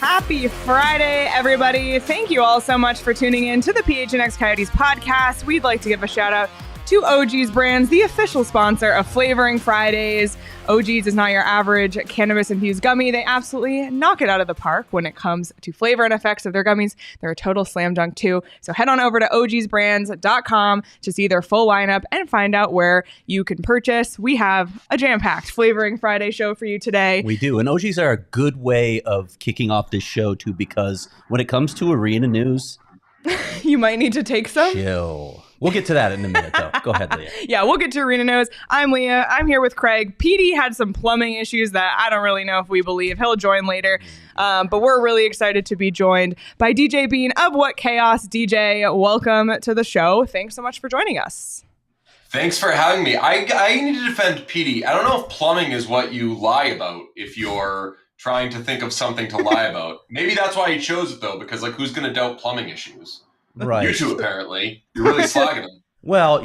Happy Friday, everybody. Thank you all so much for tuning in to the PHNX Coyotes Podcast. We'd like to give a shout out to OG's Brands, the official sponsor of Flavoring Fridays. OG's is not your average cannabis-infused gummy. They absolutely knock it out of the park when it comes to flavor and effects of their gummies. They're a total slam dunk too. So head on over to ogsbrands.com to see their full lineup and find out where you can purchase. We have a jam-packed Flavoring Friday show for you today. We do. And OG's are a good way of kicking off this show too, because when it comes to arena news, you might need to take some. Chill. We'll get to that in a minute, though. Go ahead, Leah. Yeah, we'll get to Arena News. I'm Leah. I'm here with Craig. Petey had some plumbing issues that I don't really know if we believe. He'll join later. But we're really excited to be joined by DJ Bean of What Chaos. DJ, welcome to the show. Thanks so much for joining us. Thanks for having me. I need to defend Petey. I don't know if plumbing is what you lie about if you're trying to think of something to lie about. Maybe that's why he chose it, though, because, who's going to doubt plumbing issues? Right. You two, apparently. You're really slagging him. Well,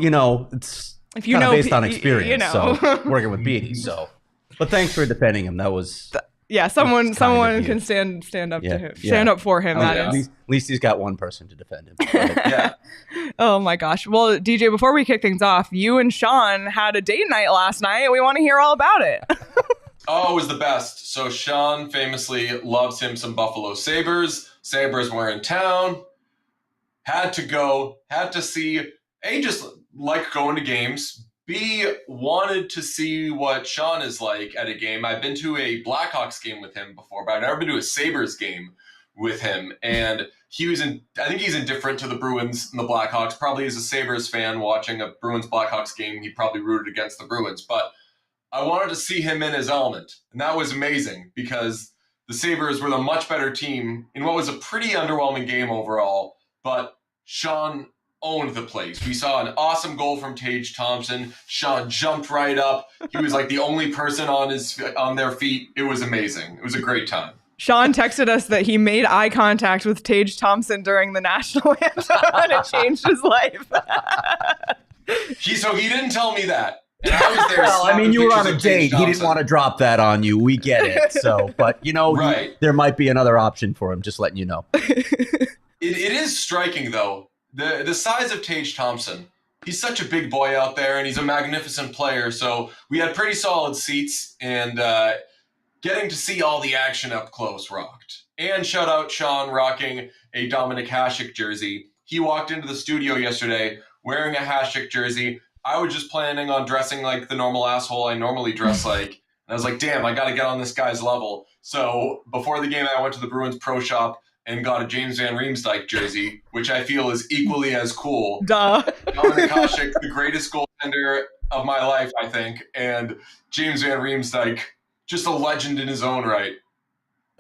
it's if you kind of know, based on experience, so working with Petey. So, but thanks for defending him. That was someone can stand up to him, stand up for him. At least he's got one person to defend him. Yeah. Oh my gosh. Well, DJ, before we kick things off, you and Sean had a date night last night. We want to hear all about it. Oh, it was the best. So Sean famously loves him some Buffalo Sabres. Sabres were in town. Had to go, had to see, A, just like going to games, B, wanted to see what Sean is like at a game. I've been to a Blackhawks game with him before, but I've never been to a Sabres game with him. And I think he's indifferent to the Bruins and the Blackhawks. Probably as a Sabres fan watching a Bruins-Blackhawks game, he probably rooted against the Bruins. But I wanted to see him in his element. And that was amazing because the Sabres were the much better team in what was a pretty underwhelming game overall. But Sean owned the place. We saw an awesome goal from Tage Thompson. Sean jumped right up. He was like the only person on their feet. It was amazing. It was a great time. Sean texted us that he made eye contact with Tage Thompson during the national anthem and it changed his life. So he didn't tell me that. And I was there. Well, I mean, you were on a date. He didn't want to drop that on you. We get it. So, but right. There might be another option for him. Just letting you know. It is striking, though, the size of Tage Thompson. He's such a big boy out there, and he's a magnificent player. So we had pretty solid seats, and getting to see all the action up close rocked. And shout out Sean rocking a Dominik Hasek jersey. He walked into the studio yesterday wearing a Hasek jersey. I was just planning on dressing like the normal asshole I normally dress like. And I was like, damn, I got to get on this guy's level. So before the game, I went to the Bruins Pro Shop and got a James Van Riemsdyk jersey, which I feel is equally as cool. Duh. Dominik Hasek, the greatest goaltender of my life, I think. And James Van Riemsdyk, just a legend in his own right.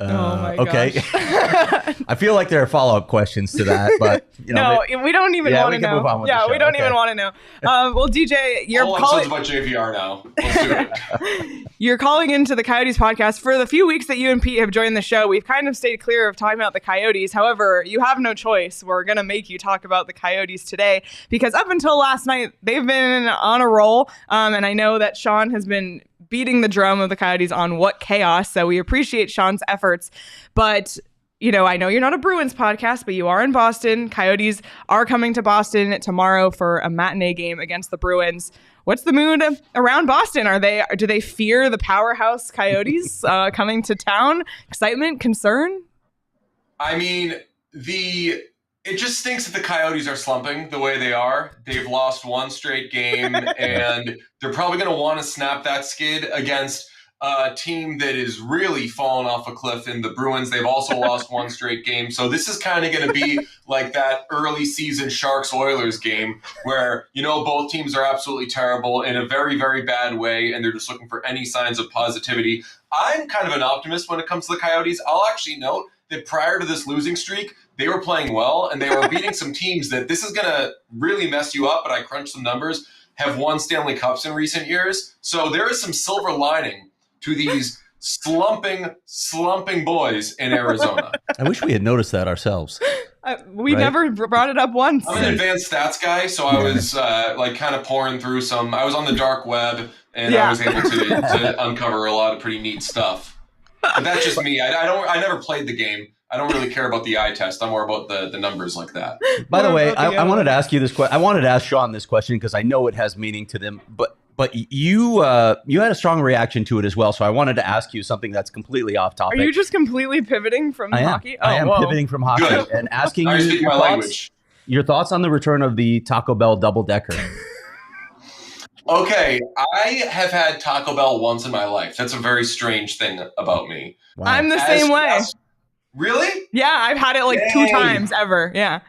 Oh my okay. gosh. I feel like there are follow-up questions to that, but we don't even want to know. Move on with the show. We don't even want to know. Well, DJ, you're calling about JVR now. Let's do it. You're calling into the Coyotes podcast. For the few weeks that you and Pete have joined the show, we've kind of stayed clear of talking about the Coyotes. However, you have no choice. We're going to make you talk about the Coyotes today because up until last night, they've been on a roll. And I know that Sean has been beating the drum of the Coyotes on What Chaos. So we appreciate Sean's efforts. But, I know you're not a Bruins podcast, but you are in Boston. Coyotes are coming to Boston tomorrow for a matinee game against the Bruins. What's the mood around Boston? Do they fear the powerhouse Coyotes coming to town? Excitement, concern? I mean, it just stinks that the Coyotes are slumping the way they are. They've lost one straight game, and they're probably going to want to snap that skid against a team that is really fallen off a cliff in the Bruins. They've also lost one straight game. So this is kind of going to be like that early season Sharks-Oilers game where, both teams are absolutely terrible in a very, very bad way, and they're just looking for any signs of positivity. I'm kind of an optimist when it comes to the Coyotes. I'll actually note that prior to this losing streak, they were playing well, and they were beating some teams that this is going to really mess you up, but I crunched some numbers, have won Stanley Cups in recent years. So there is some silver lining to these slumping boys in Arizona. I wish we had noticed that ourselves. We never brought it up once. I'm an advanced stats guy, so I was kind of pouring through some. I was on the dark web, and I was able to uncover a lot of pretty neat stuff. But that's just me. I never played the game. I don't really care about the eye test. I'm more about the numbers like that. By the way, I wanted to ask you this question. I wanted to ask Sean this question because I know it has meaning to them, but you had a strong reaction to it as well. So I wanted to ask you something that's completely off topic. Are you just completely pivoting from hockey? I am pivoting from hockey and asking you your thoughts on the return of the Taco Bell double-decker. Okay, I have had Taco Bell once in my life. That's a very strange thing about me. Wow. I'm the same way. Really? Yeah, I've had it like 2 times ever. Yeah.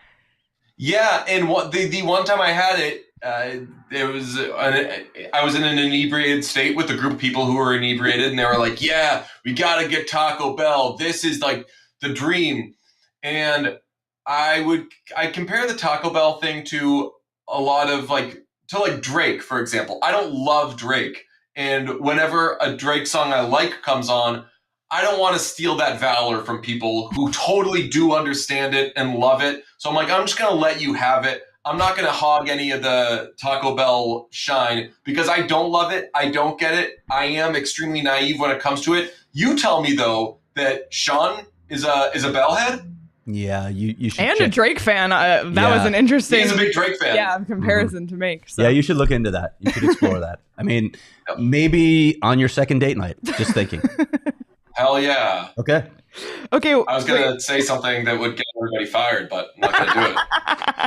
Yeah, and the one time I had it, I was in an inebriated state with a group of people who were inebriated, and they were like, "Yeah, we got to get Taco Bell. This is like the dream." And I compare the Taco Bell thing to a lot of like Drake, for example. I don't love Drake, and whenever a Drake song I like comes on, I don't want to steal that valor from people who totally do understand it and love it. So I'm like, I'm just going to let you have it. I'm not going to hog any of the Taco Bell shine because I don't love it. I don't get it. I am extremely naive when it comes to it. You tell me, though, that Sean is a Bellhead? Yeah, you should. And a Drake fan. That was an interesting. He's a big Drake fan. Comparison to make. So. Yeah, you should look into that. You should explore that. I mean, maybe on your second date night. Just thinking. Hell yeah. Okay. I was going to say something that would get everybody fired, but I'm not going to do it.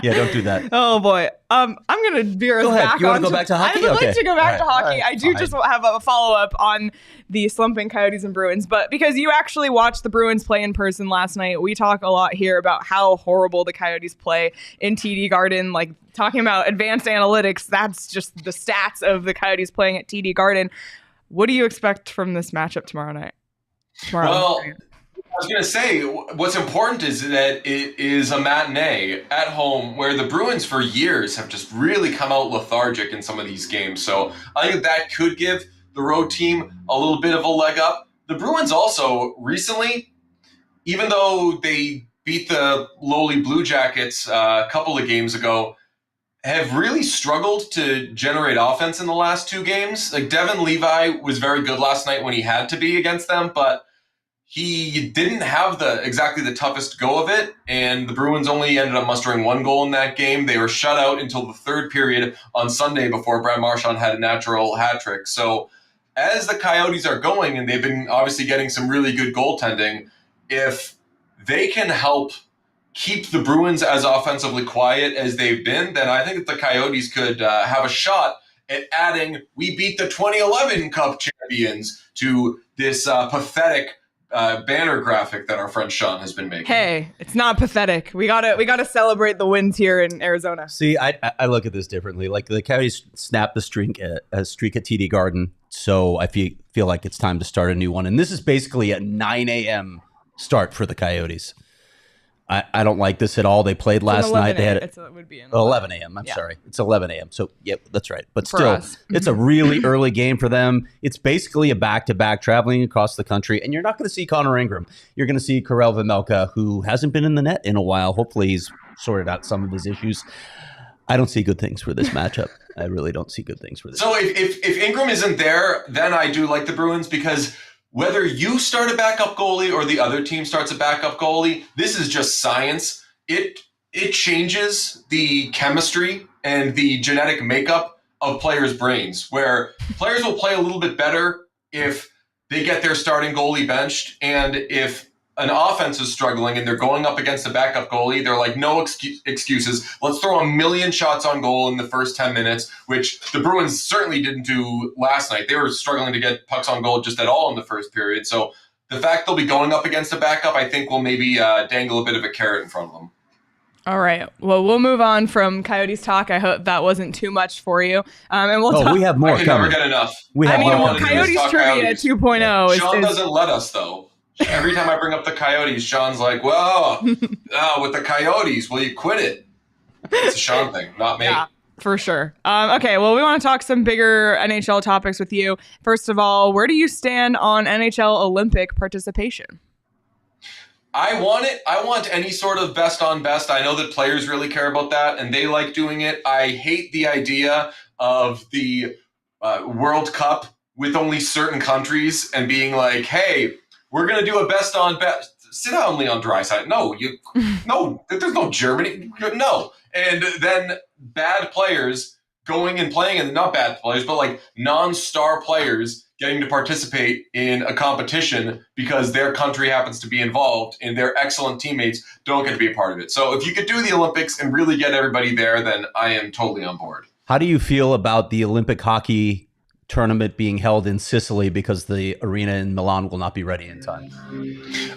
Yeah, don't do that. Oh, boy. I'm going to veer us back. You want to go back to hockey? I would like to go back to hockey. I do just have a follow-up on the slumping Coyotes and Bruins, but because you actually watched the Bruins play in person last night, we talk a lot here about how horrible the Coyotes play in TD Garden, like talking about advanced analytics. That's just the stats of the Coyotes playing at TD Garden. What do you expect from this matchup tomorrow night? Well, I was going to say, what's important is that it is a matinee at home where the Bruins for years have just really come out lethargic in some of these games. So I think that could give the road team a little bit of a leg up. The Bruins also recently, even though they beat the lowly Blue Jackets a couple of games ago, have really struggled to generate offense in the last 2 games. Like Devin Levi was very good last night when he had to be against them, but he didn't have exactly the toughest go of it, and the Bruins only ended up mustering 1 goal in that game. They were shut out until the 3rd period on Sunday before Brad Marchand had a natural hat trick. So as the Coyotes are going, and they've been obviously getting some really good goaltending, if they can help keep the Bruins as offensively quiet as they've been, then I think that the Coyotes could have a shot at adding "We beat the 2011 Cup champions" to this pathetic banner graphic that our friend Sean has been making. Hey, it's not pathetic. We gotta celebrate the wins here in Arizona. See, I look at this differently. Like the Coyotes snapped the streak at TD Garden, so I feel like it's time to start a new one. And this is basically a 9 a.m. start for the Coyotes. I don't like this at all. They played last night. They had it would be 11 a.m. I'm sorry. It's 11 a.m. So, yeah, that's right. But still, it's a really early game for them. It's basically a back-to-back traveling across the country. And you're not going to see Connor Ingram. You're going to see Karel Vejmelka, who hasn't been in the net in a while. Hopefully he's sorted out some of his issues. I don't see good things for this matchup. I really don't see good things for this. So if Ingram isn't there, then I do like the Bruins because whether you start a backup goalie or the other team starts a backup goalie, this is just science. It changes the chemistry and the genetic makeup of players' brains, where players will play a little bit better if they get their starting goalie benched, and if an offense is struggling and they're going up against a backup goalie, they're like, no excuses. Let's throw a million shots on goal in the first 10 minutes, which the Bruins certainly didn't do last night. They were struggling to get pucks on goal just at all in the first period. So the fact they'll be going up against a backup, I think will maybe dangle a bit of a carrot in front of them. All right. Well, we'll move on from Coyotes talk. I hope that wasn't too much for you. And we'll talk. We have more coming. Never get enough. Coyotes trivia 2.0. Sean doesn't let us, though. Every time I bring up the Coyotes, Sean's like, well, with the Coyotes, will you quit it? It's a Sean thing, not me. Yeah, for sure. Okay, well, we want to talk some bigger NHL topics with you. First of all, where do you stand on NHL Olympic participation? I want it. I want any sort of best on best. I know that players really care about that, and they like doing it. I hate the idea of the World Cup with only certain countries and being like, hey, we're going to do a best on best. Sit down, Leon Draisaitl. No, there's no Germany. No. And then bad players going and playing, and not bad players, but like non-star players getting to participate in a competition because their country happens to be involved and their excellent teammates don't get to be a part of it. So if you could do the Olympics and really get everybody there, then I am totally on board. How do you feel about the Olympic hockey tournament being held in Sicily because the arena in Milan will not be ready in time?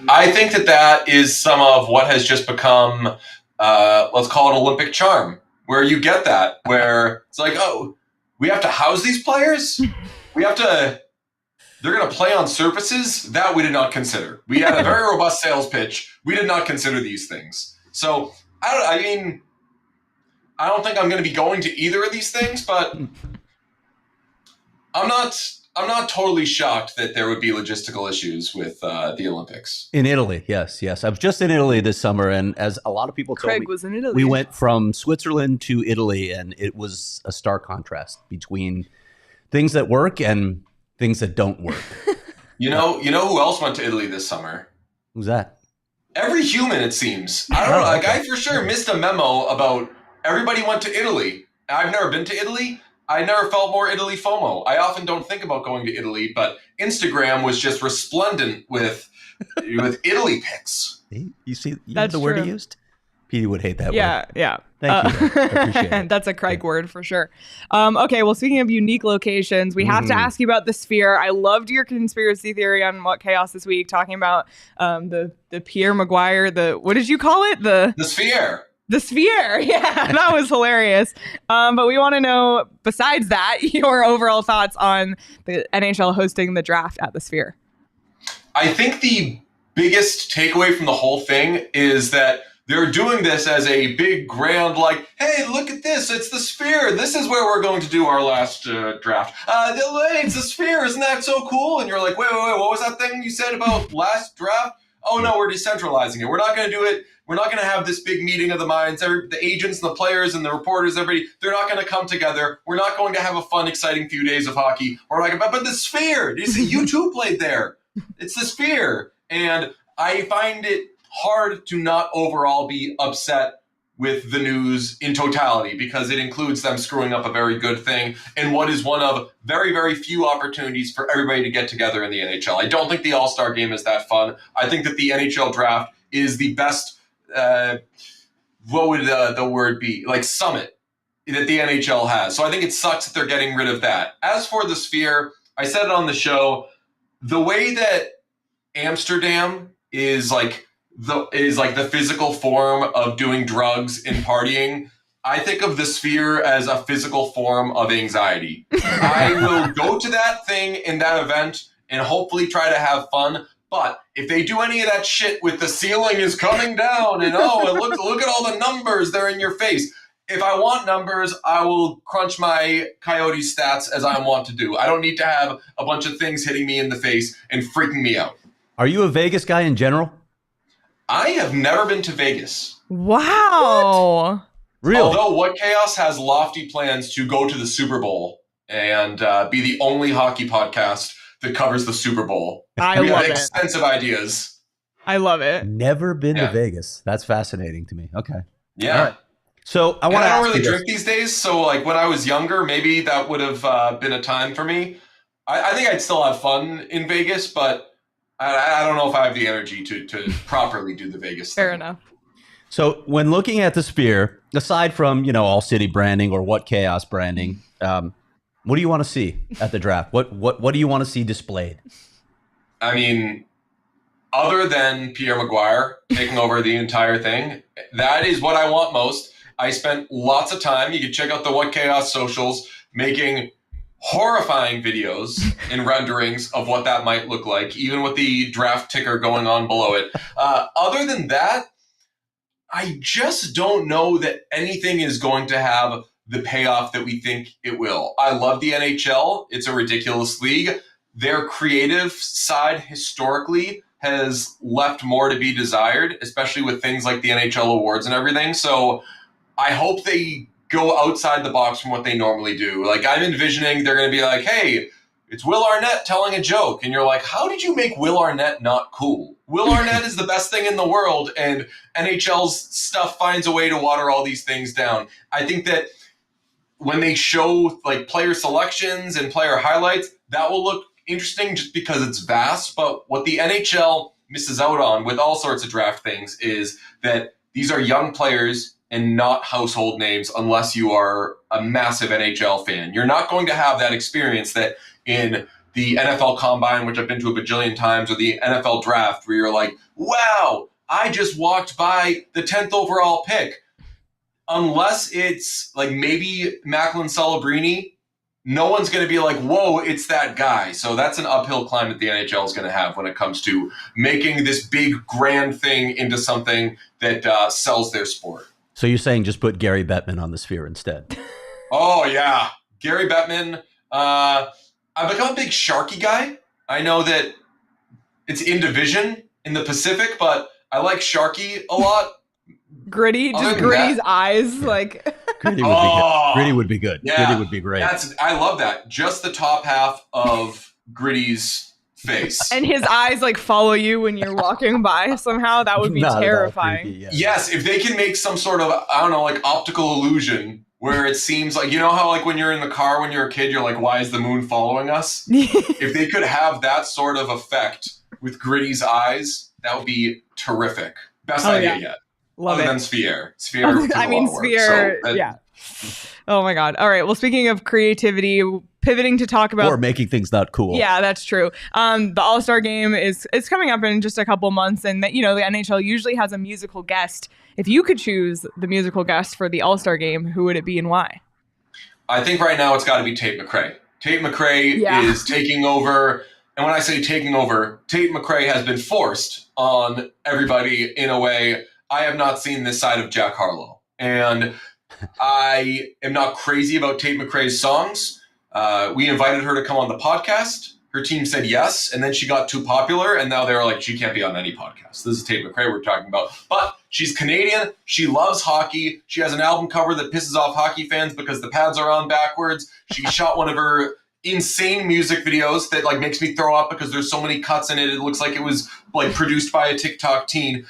I think that is some of what has just become, let's call it Olympic charm, where you get that, where it's like, oh, we have to house these players? They're going to play on surfaces that we did not consider. We had a very robust sales pitch. We did not consider these things. So I don't think I'm going to be going to either of these things, but I'm not totally shocked that there would be logistical issues with the Olympics. In Italy, yes. I was just in Italy this summer, and as a lot of people told me, was in Italy. We went from Switzerland to Italy, and it was a stark contrast between things that work and things that don't work. You know who else went to Italy this summer? Who's that? Every human, it seems. I don't know. Like, I for sure missed a memo about everybody went to Italy. I've never been to Italy. I never felt more Italy FOMO. I often don't think about going to Italy, but Instagram was just resplendent with Italy pics. You see That's the word true. he used? Petey would hate that word. Yeah. Thank you. I appreciate it. That's a Craig word for sure. Okay, well, speaking of unique locations, we have to ask you about the Sphere. I loved your conspiracy theory on What Chaos this week, talking about the Pierre Maguire, what did you call it? The Sphere. The Sphere. Yeah, that was hilarious. But we want to know, besides that, your overall thoughts on the NHL hosting the draft at the Sphere. I think the biggest takeaway from the whole thing is that they're doing this as a big, grand, like, hey, look at this. It's the Sphere. This is where we're going to do our last draft. It's the Sphere. Isn't that so cool? And you're like, wait. What was that thing you said about last draft? Oh, no, we're decentralizing it. We're not going to do it. We're not going to have this big meeting of the minds. The agents and the players and the reporters, everybody, they're not going to come together. We're not going to have a fun, exciting few days of hockey. We're like, but the Sphere. You too played there. It's the Sphere. And I find it hard to not overall be upset with the news in totality because it includes them screwing up a very good thing and what is one of very, very few opportunities for everybody to get together in the NHL. I don't think the All-Star game is that fun. I think that the NHL draft is the best, what would the word be? Like summit that the NHL has. So I think it sucks that they're getting rid of that. As for the Sphere, I said it on the show, the way that Amsterdam is like the physical form of doing drugs and partying, I think of the Sphere as a physical form of anxiety. I will go to that thing in that event and hopefully try to have fun. But if they do any of that shit with the ceiling is coming down and look at all the numbers, they're in your face. If I want numbers, I will crunch my Coyotes stats as I want to do. I don't need to have a bunch of things hitting me in the face and freaking me out. Are you a Vegas guy in general? I have never been to Vegas. Wow. What? Really? Although What Chaos has lofty plans to go to the Super Bowl and be the only hockey podcast that covers the Super Bowl. We have extensive ideas. I love it. Never been to Vegas. That's fascinating to me. Okay. Yeah. All right. So I want to. I don't really drink these days. So like when I was younger, maybe that would have been a time for me. I think I'd still have fun in Vegas, but I don't know if I have the energy to properly do the Vegas thing. Fair enough. So when looking at the Sphere, aside from, ALLCITY branding or What Chaos branding, what do you want to see at the draft? What do you want to see displayed? I mean, other than Pierre Maguire taking over the entire thing, that is what I want most. I spent lots of time. You can check out the What Chaos socials making horrifying videos and renderings of what that might look like, even with the draft ticker going on below it. Other than that, I just don't know that anything is going to have the payoff that we think it will. I love the NHL. It's a ridiculous league. Their creative side historically has left more to be desired, especially with things like the NHL awards and everything. So I hope they go outside the box from what they normally do. Like, I'm envisioning they're going to be like, hey, it's Will Arnett telling a joke. And you're like, how did you make Will Arnett not cool? Will Arnett is the best thing in the world, and NHL's stuff finds a way to water all these things down. I think that when they show like player selections and player highlights, that will look interesting just because it's vast. But what the NHL misses out on with all sorts of draft things is that these are young players and not household names unless you are a massive NHL fan. You're not going to have that experience that in the NFL Combine, which I've been to a bajillion times, or the NFL Draft, where you're like, wow, I just walked by the 10th overall pick. Unless it's like maybe Macklin Celebrini, no one's going to be like, whoa, it's that guy. So that's an uphill climb that the NHL is going to have when it comes to making this big, grand thing into something that sells their sport. So you're saying just put Gary Bettman on the Sphere instead? Oh, yeah. Gary Bettman. I've become a big Sharky guy. I know that it's in division in the Pacific, but I like Sharky a lot. Gritty, just Gritty's eyes, like Gritty would be good. Gritty would be good. Yeah, Gritty would be great. I love that. Just the top half of Gritty's face. And his eyes like follow you when you're walking by somehow. That would be terrifying. Creepy, yeah. Yes, if they can make some sort of, I don't know, like optical illusion where it seems like, you know how like when you're in the car when you're a kid, you're like, why is the moon following us? If they could have that sort of effect with Gritty's eyes, that would be terrific. Best idea yet. Love Other it. than Sphere. Sphere. I mean, Sphere. Yeah. Oh my God. All right. Well, speaking of creativity, pivoting to talk about or making things not cool. Yeah, that's true. The All-Star game is coming up in just a couple months, and the NHL usually has a musical guest. If you could choose the musical guest for the All-Star game, who would it be and why? I think right now it's got to be Tate McRae. Tate McRae is taking over. And when I say taking over, Tate McRae has been forced on everybody in a way I have not seen this side of Jack Harlow. And I am not crazy about Tate McRae's songs. We invited her to come on the podcast. Her team said yes, and then she got too popular, and now they're like, she can't be on any podcast. This is Tate McRae we're talking about. But she's Canadian. She loves hockey. She has an album cover that pisses off hockey fans because the pads are on backwards. She shot one of her insane music videos that like makes me throw up because there's so many cuts in it. It looks like it was like produced by a TikTok teen.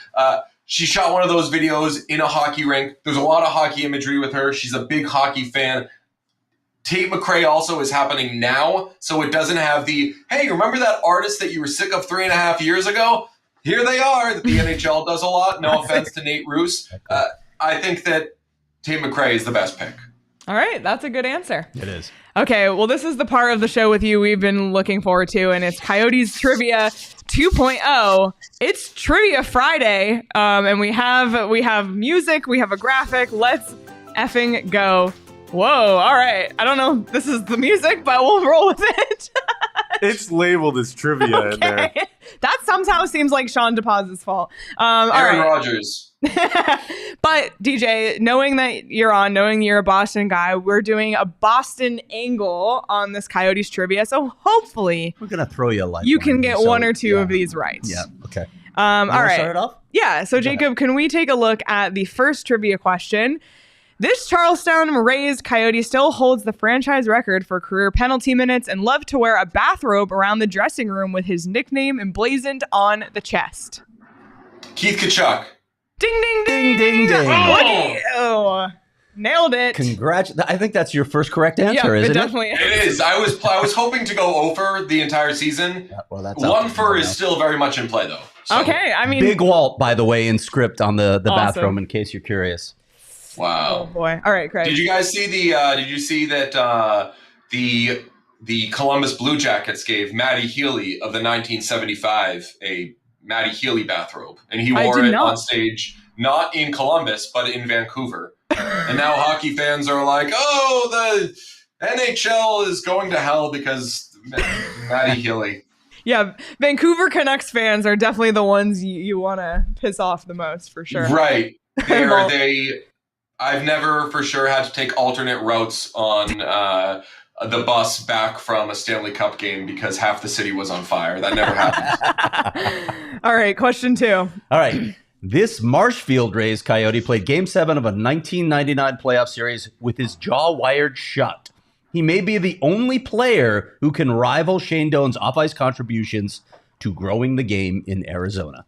She shot one of those videos in a hockey rink. There's a lot of hockey imagery with her. She's a big hockey fan. Tate McRae also is happening now, so it doesn't have the, hey, remember that artist that you were sick of 3.5 years ago? Here they are, that the NHL does a lot. No offense to Nate Roos. I think that Tate McRae is the best pick. All right, that's a good answer. It is. Okay, well, this is the part of the show with you we've been looking forward to, and it's Coyotes Trivia 2.0. It's Trivia Friday, and we have music, we have a graphic. Let's effing go. Whoa, all right. I don't know if this is the music, but we'll roll with it. It's labeled as trivia in there. That somehow seems like Sean DePaz's fault. Aaron Rodgers. But DJ, knowing you're a Boston guy, we're doing a Boston angle on this Coyotes trivia. So hopefully we're going to throw you a lifeline. You can get one or two of these right. Yeah, okay. All right. Start it off? Yeah, so Jacob, can we take a look at the first trivia question? This Charleston-raised Coyote still holds the franchise record for career penalty minutes and loved to wear a bathrobe around the dressing room with his nickname emblazoned on the chest. Keith Tkachuk. Ding, ding, ding. Ding, ding, ding. Oh. Nailed it. Congrats. I think that's your first correct answer, isn't it? Definitely It is. I was hoping to go over the entire season. Well, that's One for is still very much in play, though. So. Okay, I mean, Big Walt, by the way, in script on the Awesome. bathroom, in case you're curious. Wow. Oh boy. All right, Craig. Did you guys see did you see that the Columbus Blue Jackets gave Matty Healy of the 1975 a Matty Healy bathrobe, and he wore it on stage, not in Columbus but in Vancouver. And now hockey fans are like, "Oh, the NHL is going to hell because Matty Healy." Yeah, Vancouver Canucks fans are definitely the ones you want to piss off the most, for sure. Right. I've never for sure had to take alternate routes on the bus back from a Stanley Cup game because half the city was on fire. That never happened. All right, question 2. All right. This Marshfield-raised Coyote played Game 7 of a 1999 playoff series with his jaw wired shut. He may be the only player who can rival Shane Doan's off-ice contributions to growing the game in Arizona.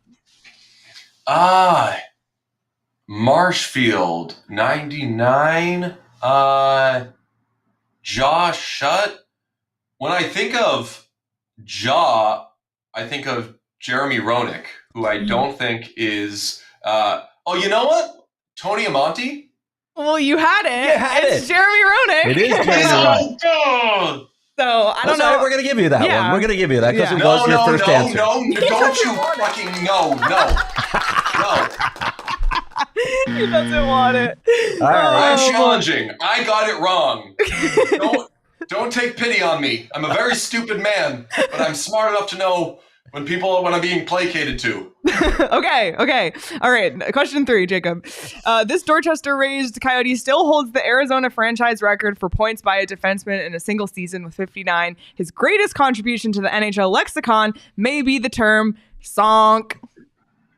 Marshfield, 99. Jaw shut. When I think of jaw, I think of Jeremy Roenick, who I don't think is. You know what? Tony Amonte. Well, you had it. It's Jeremy Roenick. It is Jeremy Roenick. So I don't know. Right, we're gonna give you that one. We're gonna give you that because it was your first answer. Don't you fucking no. He doesn't want it. All right. I'm challenging. I got it wrong. Don't take pity on me. I'm a very stupid man, but I'm smart enough to know when I'm being placated to. Okay. All right. Question 3, Jacob. This Dorchester-raised Coyote still holds the Arizona franchise record for points by a defenseman in a single season with 59. His greatest contribution to the NHL lexicon may be the term "sonk."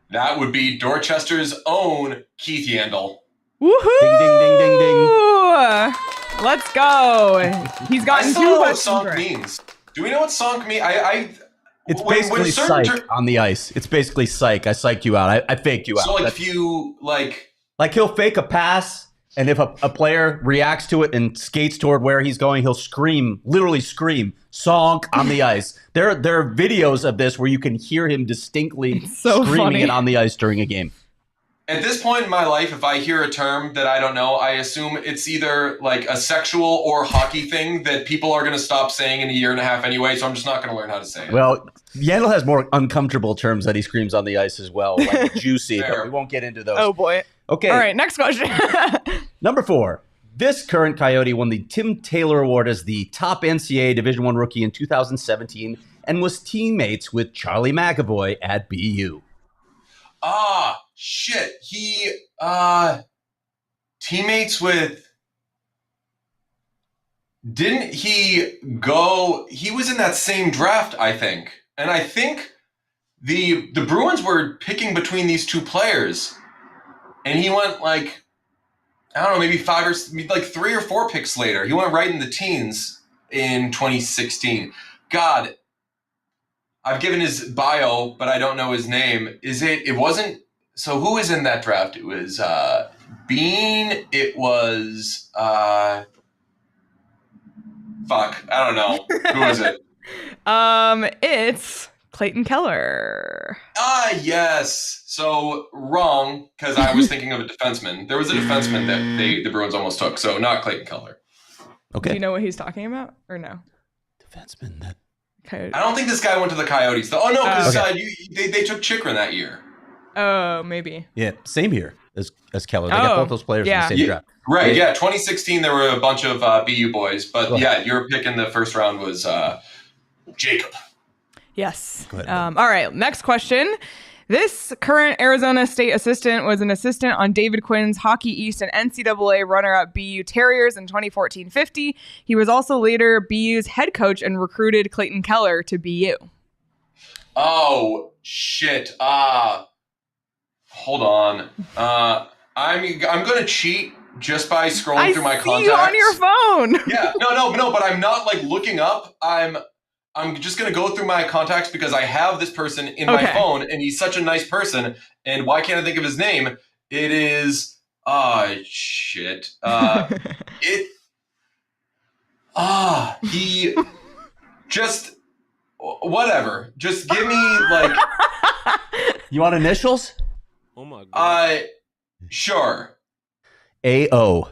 That would be Dorchester's own Keith Yandel. Woohoo! Ding, ding, ding, ding, ding. Let's go. He's gotten 2 what questions sonk right. means. Do we know what sonk means? It's basically psych on the ice. It's basically psych. I psyched you out. I faked you out. So if you like he'll fake a pass, and if a player reacts to it and skates toward where he's going, he'll literally scream, "Sonk" on the ice. There are videos of this where you can hear him distinctly screaming it on the ice during a game. At this point in my life, if I hear a term that I don't know, I assume it's either like a sexual or hockey thing that people are going to stop saying in a year and a half anyway, so I'm just not going to learn how to say it. Well, Yandel has more uncomfortable terms that he screams on the ice as well, like juicy, but we won't get into those. Oh, boy. Okay. All right, next question. Number 4. This current Coyote won the Tim Taylor Award as the top NCAA Division I rookie in 2017 and was teammates with Charlie McAvoy at BU. Shit. He, teammates with, didn't he go, he was in that same draft, I think. And I think the Bruins were picking between these 2 players. And he went like, I don't know, maybe 3 or 4 picks later. He went right in the teens in 2016. God, I've given his bio, but I don't know his name. It wasn't, so who was in that draft? It was Bean. It was, fuck, I don't know. Who was it? It's Clayton Keller. Yes. So wrong, because I was thinking of a defenseman. There was a defenseman that the Bruins almost took, so not Clayton Keller. Okay. Do you know what he's talking about, or no? Defenseman that. Coyote. I don't think this guy went to the Coyotes, though. Oh, no, because they took Chikrin that year. Oh, maybe. Yeah, same year as Keller. They got both those players in the same draft. Right, 2016, there were a bunch of BU boys, but your pick in the first round was Jacob. Yes. Go ahead. All right, next question. This current Arizona State assistant was an assistant on David Quinn's Hockey East and NCAA runner-up BU Terriers in 2014-15. He was also later BU's head coach and recruited Clayton Keller to BU. Oh, shit. Hold on. I'm going to cheat just by scrolling through my contacts. I see you on your phone. Yeah, no, but I'm not like looking up. I'm just going to go through my contacts because I have this person in my phone and he's such a nice person. And why can't I think of his name? It is Shit. He just whatever. Just give me like. You want initials? Oh my god. Sure. A.O.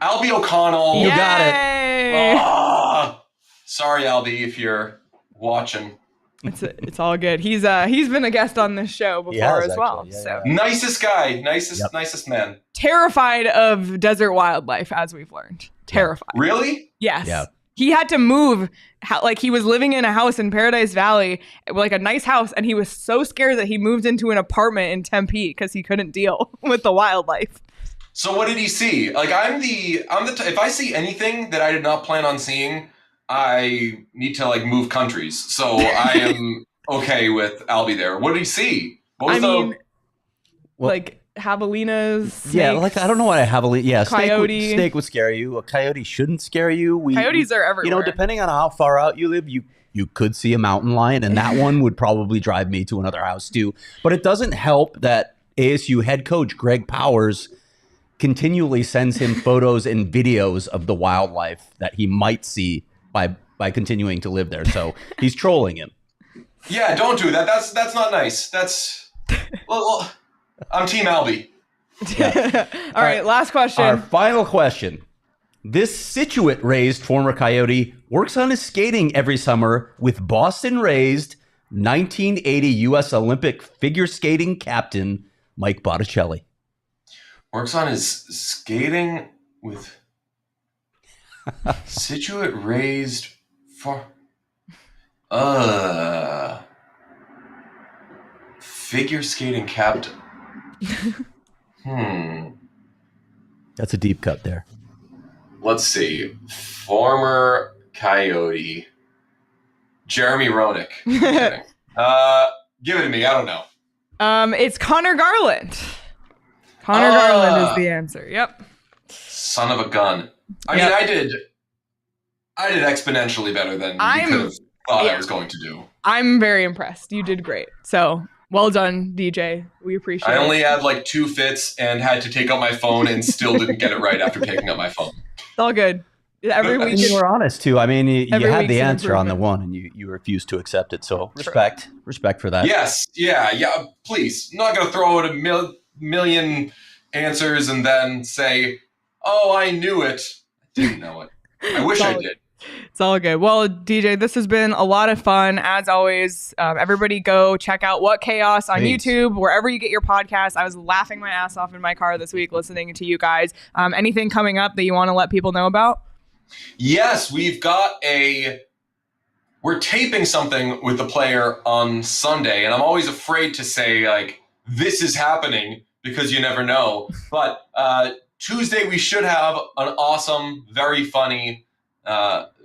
Albie O'Connell. You got it. Sorry, Albie, if you're watching. It's all good. He's been a guest on this show before as well. Actually. So Nicest guy, nicest man. terrified of desert wildlife, as we've learned. Terrified. Really? Yes. Yeah. He had to move. Like he was living in a house in Paradise Valley, like a nice house, and he was so scared that he moved into an apartment in Tempe because he couldn't deal with the wildlife. So what did he see? Like if I see anything that I did not plan on seeing, I need to like move countries. So I am okay with Albie there. What did he see? What was like javelinas. Snakes, yeah, like I don't know what a javelina. Yeah, coyote. Snake would scare you. A coyote shouldn't scare you. Coyotes are everywhere. You know, depending on how far out you live, you could see a mountain lion, and that one would probably drive me to another house too. But it doesn't help that ASU head coach Greg Powers continually sends him photos and videos of the wildlife that he might see by continuing to live there. So he's trolling him. Yeah, don't do that. That's not nice. Well, I'm Team Albie. Yeah. All right, last question. Our final question. This Scituate-raised former Coyote works on his skating every summer with Boston-raised 1980 U.S. Olympic figure skating captain Mike Botticelli. Works on his skating with Scituate-raised for figure skating captain. That's a deep cut there. Let's see. Former Coyote. Jeremy Roenick. Give it to me. I don't know. It's Connor Garland. Connor Garland is the answer. Yep. Son of a gun. I mean, I did exponentially better than you could have thought I was going to do. I'm very impressed. You did great. So well done, DJ. We appreciate it. I only had like 2 fits and had to take out my phone and still didn't get it right after taking out my phone. It's all good. Every week. You were honest too. I mean, you had the an answer on the improvement. one, and you refused to accept it. So respect for that. Yes. Yeah. Please. I'm not going to throw out a million answers and then say, oh, I knew it. I didn't know it. I wish I did. It's all good. Well, DJ, this has been a lot of fun. As always, everybody go check out What Chaos on YouTube, wherever you get your podcasts. I was laughing my ass off in my car this week listening to you guys. Anything coming up that you want to let people know about? Yes, we're taping something with the player on Sunday, and I'm always afraid to say, like, this is happening because you never know. But Tuesday, we should have an awesome, very funny,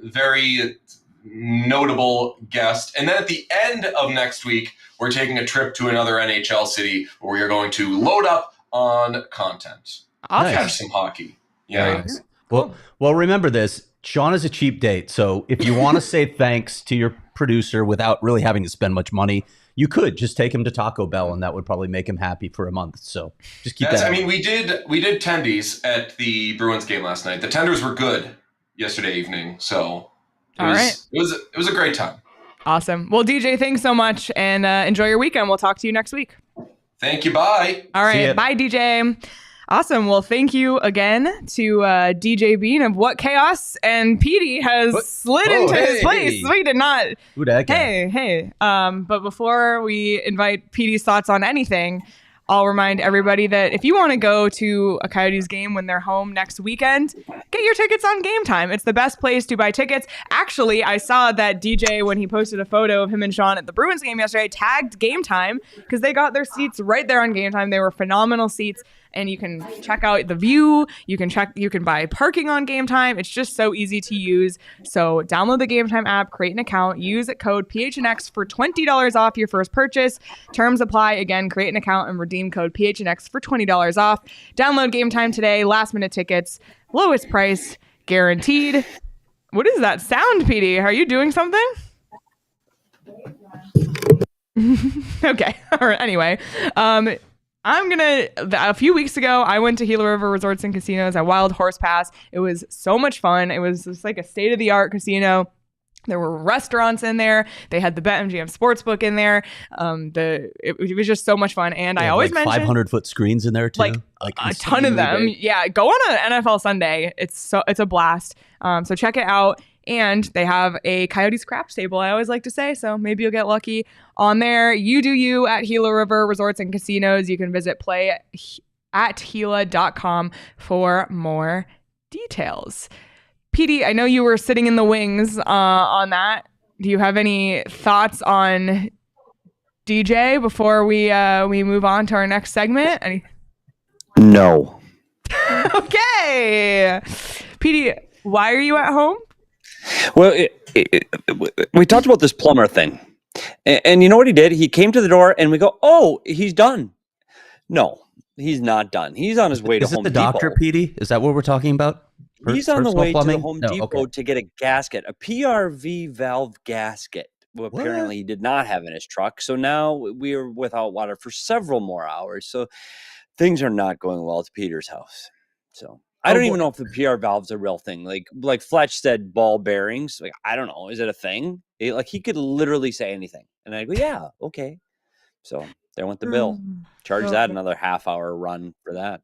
very notable guest. And then at the end of next week, we're taking a trip to another NHL city where we are going to load up on content. Awesome. Catch some hockey. Yeah. Nice. Well, remember this. Sean is a cheap date. So if you want to say thanks to your producer without really having to spend much money, you could just take him to Taco Bell, and that would probably make him happy for a month. So just keep that. I mean, we did tendies at the Bruins game last night. The tenders were good yesterday evening, so it was a great time. Awesome. Well, DJ, thanks so much, and enjoy your weekend. We'll talk to you next week. Thank you. Bye. All right. Bye, DJ. Awesome. Well, thank you again to DJ Bean of What Chaos, and Petey has slid into his place. We did not. Who that guy? Hey. But before we invite Petey's thoughts on anything, I'll remind everybody that if you want to go to a Coyotes game when they're home next weekend, get your tickets on Game Time. It's the best place to buy tickets. Actually, I saw that DJ, when he posted a photo of him and Sean at the Bruins game yesterday, tagged Game Time because they got their seats right there on Game Time. They were phenomenal seats. And you can check out the view. You can buy parking on Game Time. It's just so easy to use. So download the Game Time app, create an account, use code PHNX for $20 off your first purchase. Terms apply. Again, create an account and redeem code PHNX for $20 off. Download Game Time today. Last minute tickets, lowest price, guaranteed. What is that sound, Petey? Are you doing something? Okay. All right. Anyway, A few weeks ago, I went to Gila River Resorts and Casinos at Wild Horse Pass. It was so much fun. It was just like a state-of-the-art casino. There were restaurants in there. They had the BetMGM Sportsbook in there. It was just so much fun. And I always mention 500-foot screens in there too. Like a ton of them. Big. Yeah, go on an NFL Sunday. It's a blast. So check it out. And they have a Coyotes craps table, I always like to say. So maybe you'll get lucky on there. You do you at Gila River Resorts and Casinos. You can visit play@gila.com for more details. Petey, I know you were sitting in the wings on that. Do you have any thoughts on DJ before we move on to our next segment? No. Okay. Petey, why are you at home? Well, we talked about this plumber thing. And you know what he did? He came to the door and we go, oh, he's done. No, he's not done. He's on his way to Home Depot. Is it the doctor, Petey? Is that what we're talking about? He's on the way to the Home Depot to get a gasket, a PRV valve gasket. Well, apparently he did not have in his truck. So now we are without water for several more hours. So things are not going well at Peter's house. So I don't even know if the PR valve's a real thing. Like Fletch said, ball bearings. Like, I don't know. Is it a thing? He could literally say anything. And I go, yeah, okay. So there went the bill. Charge that another half-hour run for that.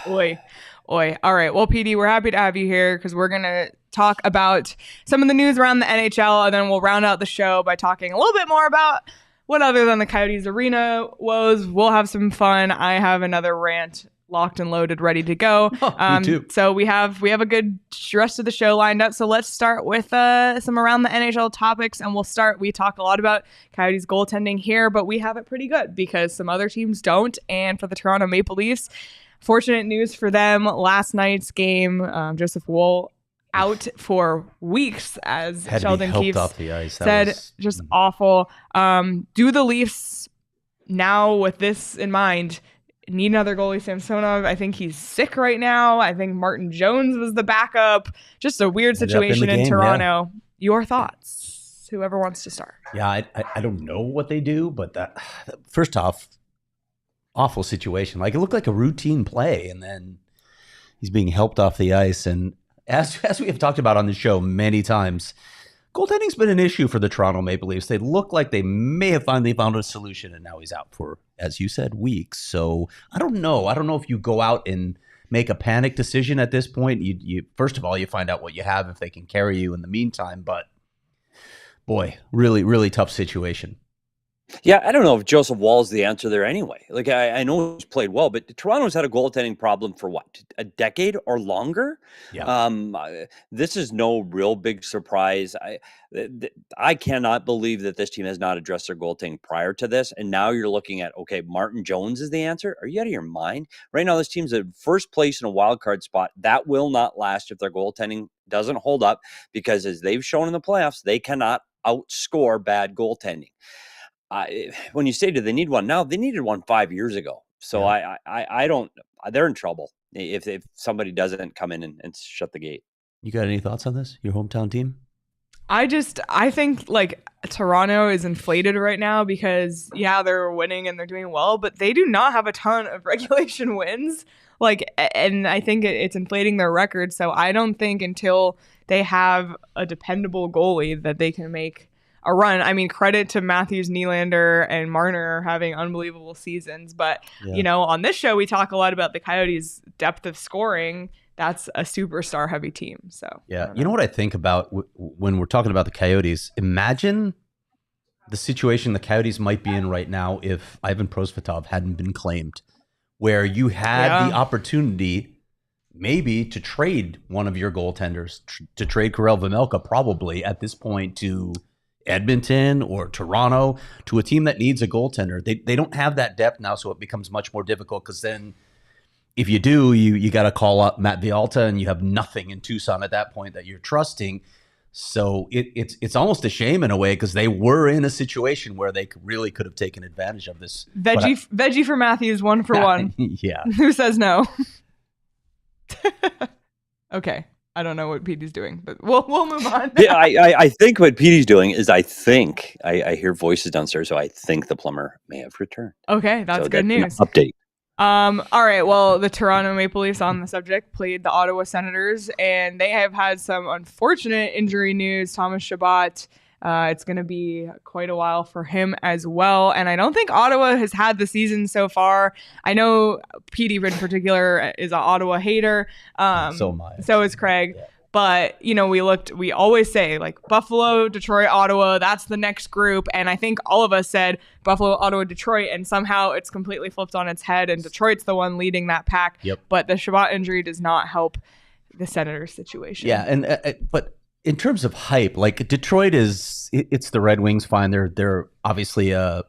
Oi. All right. Well, Petey, we're happy to have you here because we're going to talk about some of the news around the NHL, and then we'll round out the show by talking a little bit more about what other than the Coyotes arena woes. We'll have some fun. I have another rant locked and loaded, ready to go. Me too. So we have a good rest of the show lined up. So let's start with some around the NHL topics, and we talk a lot about Coyotes goaltending here, but we have it pretty good because some other teams don't. And for the Toronto Maple Leafs, fortunate news for them. Last night's game, Joseph Woll out for weeks, as Sheldon Keefe said. Just awful. Do the Leafs now, with this in mind, need another goalie? Samsonov, I think he's sick right now. I think Martin Jones was the backup. Just a weird situation in Toronto. Yeah. Your thoughts? Whoever wants to start. Yeah, I don't know what they do, but that first off, awful situation. Like, it looked like a routine play, and then he's being helped off the ice. And as we have talked about on the show many times, goaltending's been an issue for the Toronto Maple Leafs. They look like they may have finally found a solution, and now he's out for, as you said, weeks. So I don't know. I don't know if you go out and make a panic decision at this point. You first of all, you find out what you have, if they can carry you in the meantime. But boy, really, really tough situation. Yeah, I don't know if Joseph Woll's the answer there anyway. Like, I know he's played well, but Toronto's had a goaltending problem for what, a decade or longer? Yeah. This is no real big surprise. I cannot believe that this team has not addressed their goaltending prior to this. And now you're looking at, okay, Martin Jones is the answer. Are you out of your mind? Right now, this team's at first place in a wild card spot. That will not last if their goaltending doesn't hold up, because as they've shown in the playoffs, they cannot outscore bad goaltending. When you say, do they need one now? They needed one 5 years ago. So yeah. I don't. They're in trouble if somebody doesn't come in and shut the gate. You got any thoughts on this? Your hometown team? I think like Toronto is inflated right now because they're winning and they're doing well, but they do not have a ton of regulation wins. And I think it's inflating their record. So I don't think until they have a dependable goalie that they can make a run. I mean, credit to Matthews, Nylander, and Marner having unbelievable seasons. But, on this show, we talk a lot about the Coyotes' depth of scoring. That's a superstar heavy team. So, yeah. You know what I think about when we're talking about the Coyotes? Imagine the situation the Coyotes might be in right now if Ivan Prosvetov hadn't been claimed, where you had the opportunity maybe to trade one of your goaltenders, to trade Karel Vejmelka probably at this point to Edmonton or Toronto, to a team that needs a goaltender. They don't have that depth now, so it becomes much more difficult, because then if you do, you got to call up Matt Vialta, and you have nothing in Tucson at that point that you're trusting. So it's almost a shame in a way, because they were in a situation where they really could have taken advantage of this. Veggie for Matthews, 1 for 1. Yeah. Who says no? Okay. I don't know what Petey's doing, but we'll move on. Yeah, I think what Petey's doing is I hear voices downstairs, so I think the plumber may have returned. Okay, that's good news. Update. All right. Well, the Toronto Maple Leafs on the subject played the Ottawa Senators, and they have had some unfortunate injury news. Thomas Chabot, it's going to be quite a while for him as well. And I don't think Ottawa has had the season so far. I know Petey in particular is an Ottawa hater. So am I. So is Craig. Yeah. But, we always say like Buffalo, Detroit, Ottawa, that's the next group. And I think all of us said Buffalo, Ottawa, Detroit, and somehow it's completely flipped on its head. And Detroit's the one leading that pack. Yep. But the Chabot injury does not help the Senators situation. Yeah. And but in terms of hype, like Detroit it's the Red Wings, fine. They're obviously not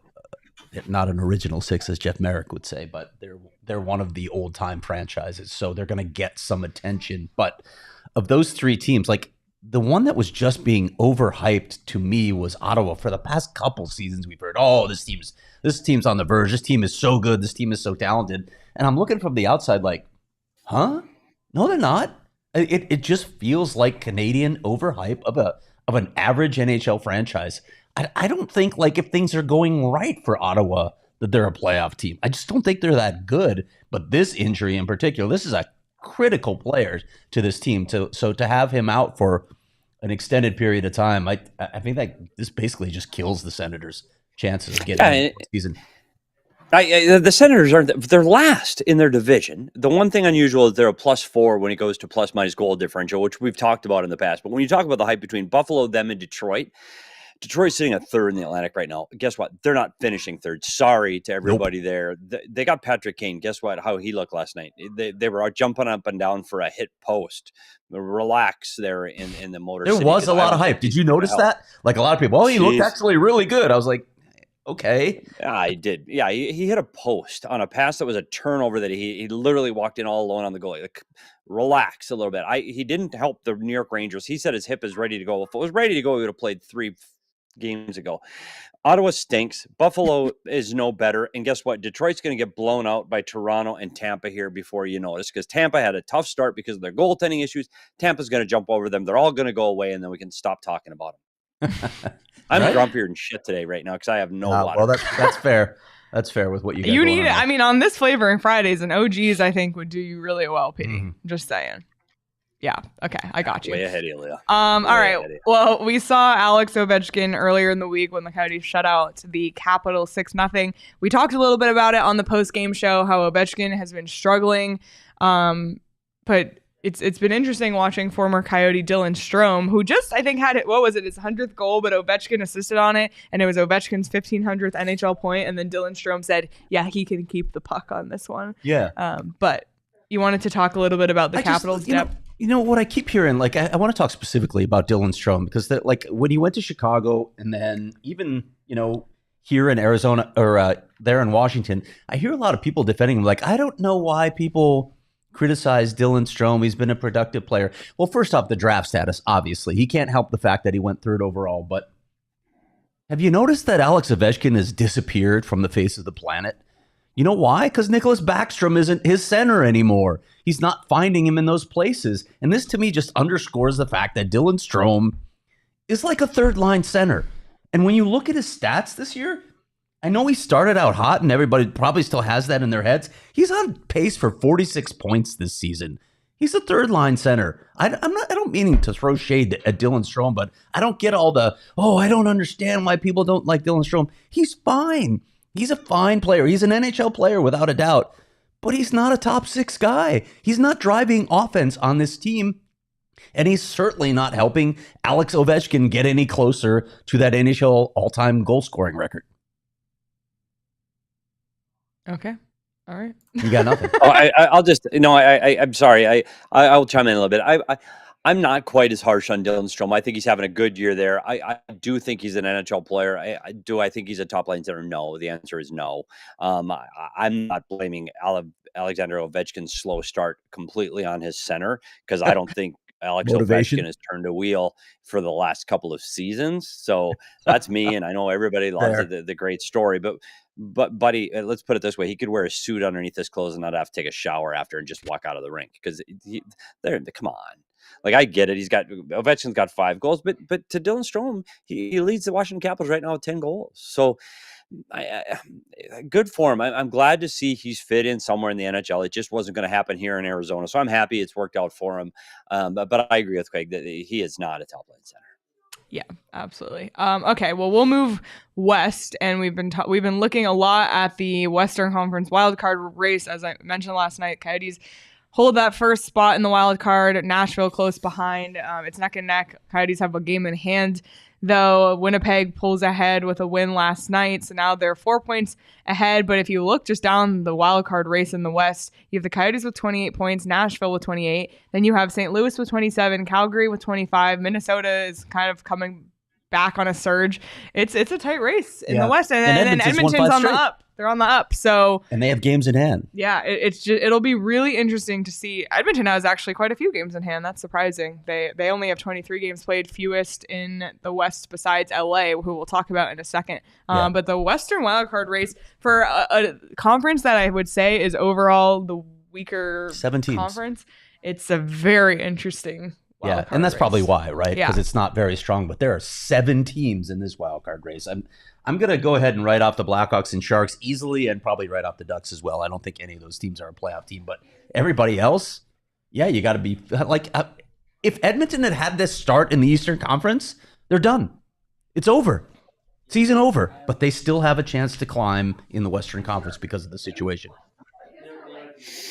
an original six, as Jeff Merrick would say, but they're one of the old time franchises. So they're going to get some attention. But of those three teams, like the one that was just being overhyped to me was Ottawa. For the past couple seasons, we've heard, this team's on the verge. This team is so good. This team is so talented. And I'm looking from the outside like, huh? No, they're not. It just feels like Canadian overhype of an average NHL franchise. I don't think like if things are going right for Ottawa that they're a playoff team. I just don't think they're that good. But this injury in particular, this is a critical player to this team. So to have him out for an extended period of time, I think that this basically just kills the Senators' chances of getting the season. The Senators they're last in their division. The one thing unusual is they're a +4 when it goes to plus-minus goal differential, which we've talked about in the past. But when you talk about the hype between Buffalo, them, and Detroit's sitting at third in the Atlantic right now. Guess what? They're not finishing third. Sorry to everybody there. They got Patrick Kane. Guess what? How he looked last night. They were jumping up and down for a hit post. Relax there in the Motor City. There was a lot of hype. Did you notice that? Like a lot of people, he looked actually really good. I was like, okay. Yeah, I did. Yeah, he hit a post on a pass that was a turnover that he literally walked in all alone on the goalie. Like, relax a little bit. He didn't help the New York Rangers. He said his hip is ready to go. If it was ready to go, he would have played 3 games ago. Ottawa stinks. Buffalo is no better. And guess what? Detroit's going to get blown out by Toronto and Tampa here before you notice, because Tampa had a tough start because of their goaltending issues. Tampa's going to jump over them. They're all going to go away, and then we can stop talking about them. I'm grumpier than shit today right now because I have no water. Well, that's fair. That's fair with what you got You need it. I mean, on this Flavoring Fridays, and OGs, I think, would do you really well, Petey. Mm-hmm. Just saying. Yeah. Okay. I got you. Way ahead of you, Leah. All right. Well, we saw Alex Ovechkin earlier in the week when the Coyotes shut out the Capitals 6-0. We talked a little bit about it on the post-game show, how Ovechkin has been struggling. But it's been interesting watching former Coyote Dylan Strome, who just, I think, had his 100th goal, but Ovechkin assisted on it, and it was Ovechkin's 1,500th NHL point, and then Dylan Strome said, yeah, he can keep the puck on this one. Yeah. But you wanted to talk a little bit about the Capitals' depth. You know what I keep hearing, like I want to talk specifically about Dylan Strome, because like when he went to Chicago and then even, here in Arizona or there in Washington, I hear a lot of people defending him. Like, I don't know why people criticize Dylan Strome. He's been a productive player. Well, first off, the draft status, obviously. He can't help the fact that he went third overall. But have you noticed that Alex Ovechkin has disappeared from the face of the planet? You know why? Because Nicholas Backstrom isn't his center anymore. He's not finding him in those places. And this, to me, just underscores the fact that Dylan Strome is like a third-line center. And when you look at his stats this year, I know he started out hot, and everybody probably still has that in their heads. He's on pace for 46 points this season. He's a third-line center. I don't mean to throw shade at Dylan Strome, but I don't get all the, I don't understand why people don't like Dylan Strome. He's fine. He's a fine player. He's an NHL player without a doubt, but he's not a top 6 guy. He's not driving offense on this team, and he's certainly not helping Alex Ovechkin get any closer to that NHL all-time goal-scoring record. Okay. All right. You got nothing. I'll just, I'm sorry. I'll chime in a little bit. I'm not quite as harsh on Dylan Strome. I think he's having a good year there. I do think he's an NHL player. I think he's a top line center? No. The answer is no. I'm not blaming Alexander Ovechkin's slow start completely on his center, because I don't think Alex Ovechkin has turned a wheel for the last couple of seasons. So that's me. And I know everybody loves the great story, but buddy, let's put it this way. He could wear a suit underneath his clothes and not have to take a shower after and just walk out of the rink, because come on. Like, I get it. Ovechkin's got 5 goals, but to Dylan Strome, he leads the Washington Capitals right now with 10 goals. So good for him. I'm glad to see he's fit in somewhere in the NHL. It just wasn't going to happen here in Arizona. So I'm happy it's worked out for him. But I agree with Craig that he is not a top line center. Yeah, absolutely. Okay, well, we'll move west, and we've been looking a lot at the Western Conference Wild Card race. As I mentioned last night, Coyotes hold that first spot in the Wild Card. Nashville close behind. It's neck and neck. Coyotes have a game in hand, though. Winnipeg pulls ahead with a win last night, so now they're 4 points ahead. But if you look just down the Wild Card race in the West, you have the Coyotes with 28 points, Nashville with 28. Then you have St. Louis with 27, Calgary with 25. Minnesota is kind of coming back on a surge. It's a tight race in the West, and then Edmonton's on the up. They're on the up, so and they have games in hand. Yeah, it'll be really interesting to see. Edmonton has actually quite a few games in hand. That's surprising. They only have 23 games played, fewest in the West besides LA, who we'll talk about in a second. But the Western Wildcard race for a conference that I would say is overall the weaker 17 conference, it's a very interesting. And that's race. Probably why, right? Yeah. Because it's not very strong, but there are 7 teams in this wild card race. I'm going to go ahead and write off the Blackhawks and Sharks easily, and probably write off the Ducks as well. I don't think any of those teams are a playoff team, but everybody else, you got to be like, if Edmonton had this start in the Eastern Conference, they're done. It's over. Season over. But they still have a chance to climb in the Western Conference because of the situation.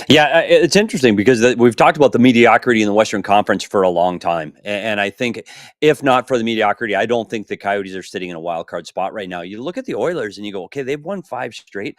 Yeah, it's interesting because we've talked about the mediocrity in the Western Conference for a long time. And I think if not for the mediocrity, I don't think the Coyotes are sitting in a wild card spot right now. You look at the Oilers and you go, okay, they've won 5 straight.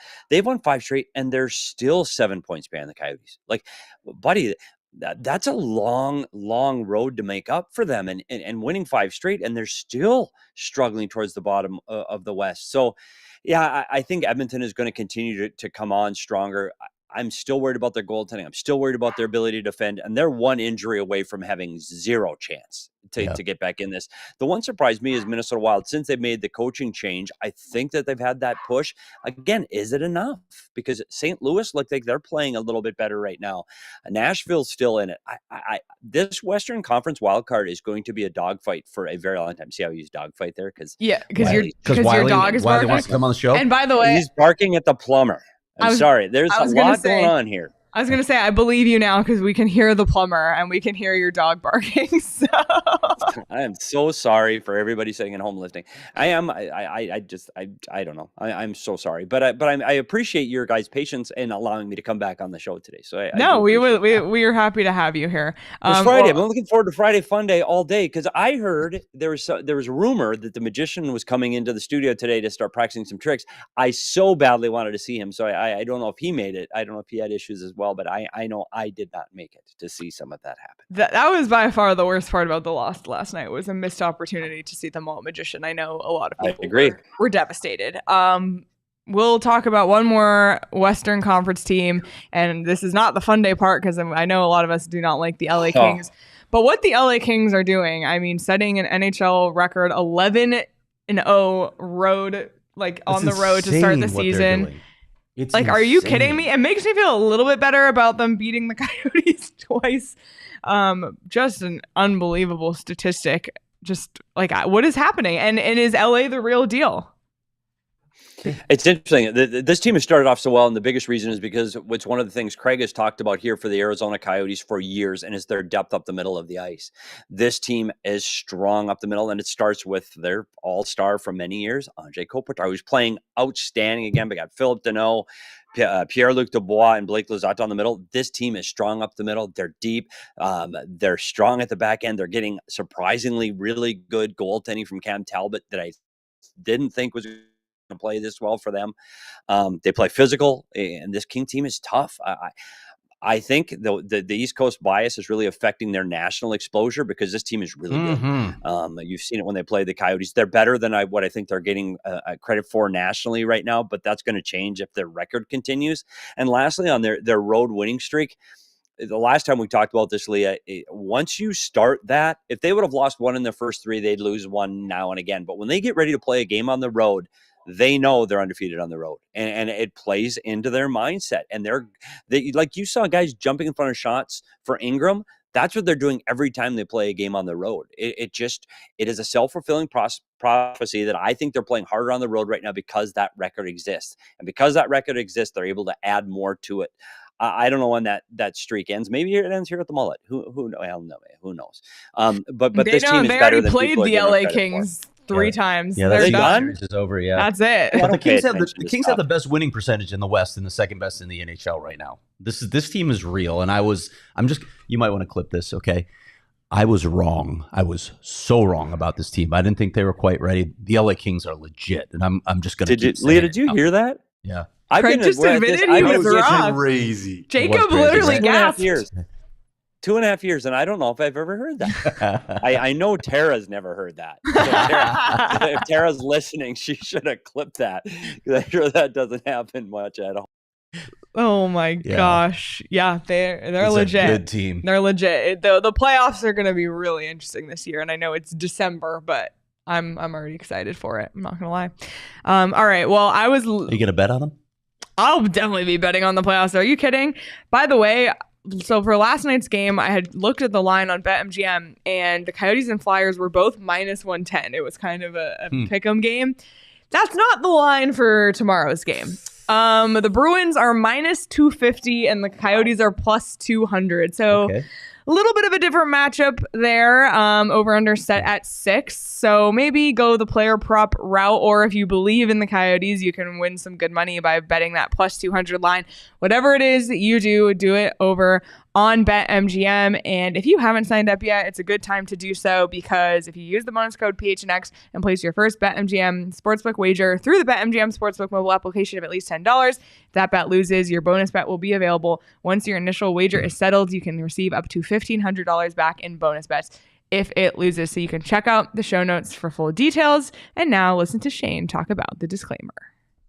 And they're still 7 points behind the Coyotes. Like, buddy, that's a long, long road to make up for them, and winning 5 straight, and they're still struggling towards the bottom of the West. So, yeah, I think Edmonton is going to continue to come on stronger. I'm still worried about their goaltending. I'm still worried about their ability to defend, and they're one injury away from having zero chance to get back in this. The one surprised me is Minnesota Wild. Since they've made the coaching change, I think that they've had that push. Again, is it enough? Because St. Louis look like they're playing a little bit better right now. Nashville's still in it. This Western Conference wild card is going to be a dogfight for a very long time. See how you use dogfight there? Because your dog is Wiley barking. wants to come on the show. And by the way, he's barking at the plumber. I'm sorry. There's a lot going on here. I was going to say, I believe you now because we can hear the plumber and we can hear your dog barking. So I am so sorry for everybody sitting at home listening. I don't know. I'm so sorry, but I appreciate your guys' patience in allowing me to come back on the show today. So we are happy to have you here. It's Friday. I'm looking forward to Friday Fun Day all day because I heard there was a rumor that the magician was coming into the studio today to start practicing some tricks. I so badly wanted to see him, so I don't know if he made it. I don't know if he had issues as well, but I know I did not make it to see some of that happen. That was by far the worst part about the loss last night, was a missed opportunity to see the malt magician. I know a lot of people were devastated. We'll talk about one more Western Conference team, and this is not the fun day part because I know a lot of us do not like the LA Kings. But what the LA Kings are doing, I mean, setting an NHL record 11-0 road, on the road to start the season. It's like, are you kidding me? It makes me feel a little bit better about them beating the Coyotes twice. Just an unbelievable statistic. Just like, what is happening? And is LA the real deal? It's interesting. This team has started off so well, and the biggest reason is because it's one of the things Craig has talked about here for the Arizona Coyotes for years, and is their depth up the middle of the ice. This team is strong up the middle, and it starts with their all-star for many years, Anze Kopitar, who's playing outstanding again. We got Philip Deneau, Pierre-Luc Dubois, and Blake Lizotte on the middle. This team is strong up the middle. They're deep. They're strong at the back end. They're getting surprisingly really good goaltending from Cam Talbot that I didn't think was to play this well for them. They play physical, and this King team is tough. I think the East Coast bias is really affecting their national exposure because this team is really good. You've seen it when they play the Coyotes. They're better than what I think they're getting credit for nationally right now, but that's going to change if their record continues. And lastly, on their road winning streak, the last time we talked about this, Leah, once you start that, if they would have lost one in their first 3, they'd lose one now and again. But when they get ready to play a game on the road, they know they're undefeated on the road, and it plays into their mindset. And they like you saw guys jumping in front of shots for Ingram. That's what they're doing every time they play a game on the road. It is a self-fulfilling prophecy that I think they're playing harder on the road right now because that record exists. And because that record exists, they're able to add more to it. I don't know when that streak ends. Maybe it ends here at the Mullet. Who knows? But this team is better than played the LA Kings 3 times. Yeah, they're done. done. Is over. Yeah, that's it. But the Kings have the best winning percentage in the West and the second best in the NHL right now. This team is real, and you might want to clip this, okay? I was wrong. I was so wrong about this team. I didn't think they were quite ready. The LA Kings are legit, and I'm just going to. Leah, did you hear that? Yeah. Craig just admitted he was wrong. Crazy. Jacob literally gasped. 2.5 years, and I don't know if I've ever heard that. I know Tara's never heard that. So if Tara's listening, she should have clipped that, because I'm sure that doesn't happen much at all. Oh my gosh. Yeah, they're legit. A good team. They're legit. The playoffs are going to be really interesting this year, and I know it's December, but I'm already excited for it. I'm not going to lie. All right. Well, Are you going to bet on them? I'll definitely be betting on the playoffs. Are you kidding? By the way, so for last night's game, I had looked at the line on BetMGM, and the Coyotes and Flyers were both minus 110. It was kind of a pick'em game. That's not the line for tomorrow's game. The Bruins are minus 250, and the Coyotes are plus 200. So a little bit of a different matchup there. Over under set at 6. So maybe go the player prop route, or if you believe in the Coyotes, you can win some good money by betting that plus 200 line. Whatever it is that you do it over on BetMGM. And if you haven't signed up yet, it's a good time to do so, because if you use the bonus code PHNX and place your first BetMGM sportsbook wager through the BetMGM sportsbook mobile application of at least $10, if that bet loses, your bonus bet will be available. Once your initial wager is settled, you can receive up to $1,500 back in bonus bets if it loses. So you can check out the show notes for full details. And now listen to Shane talk about the disclaimer.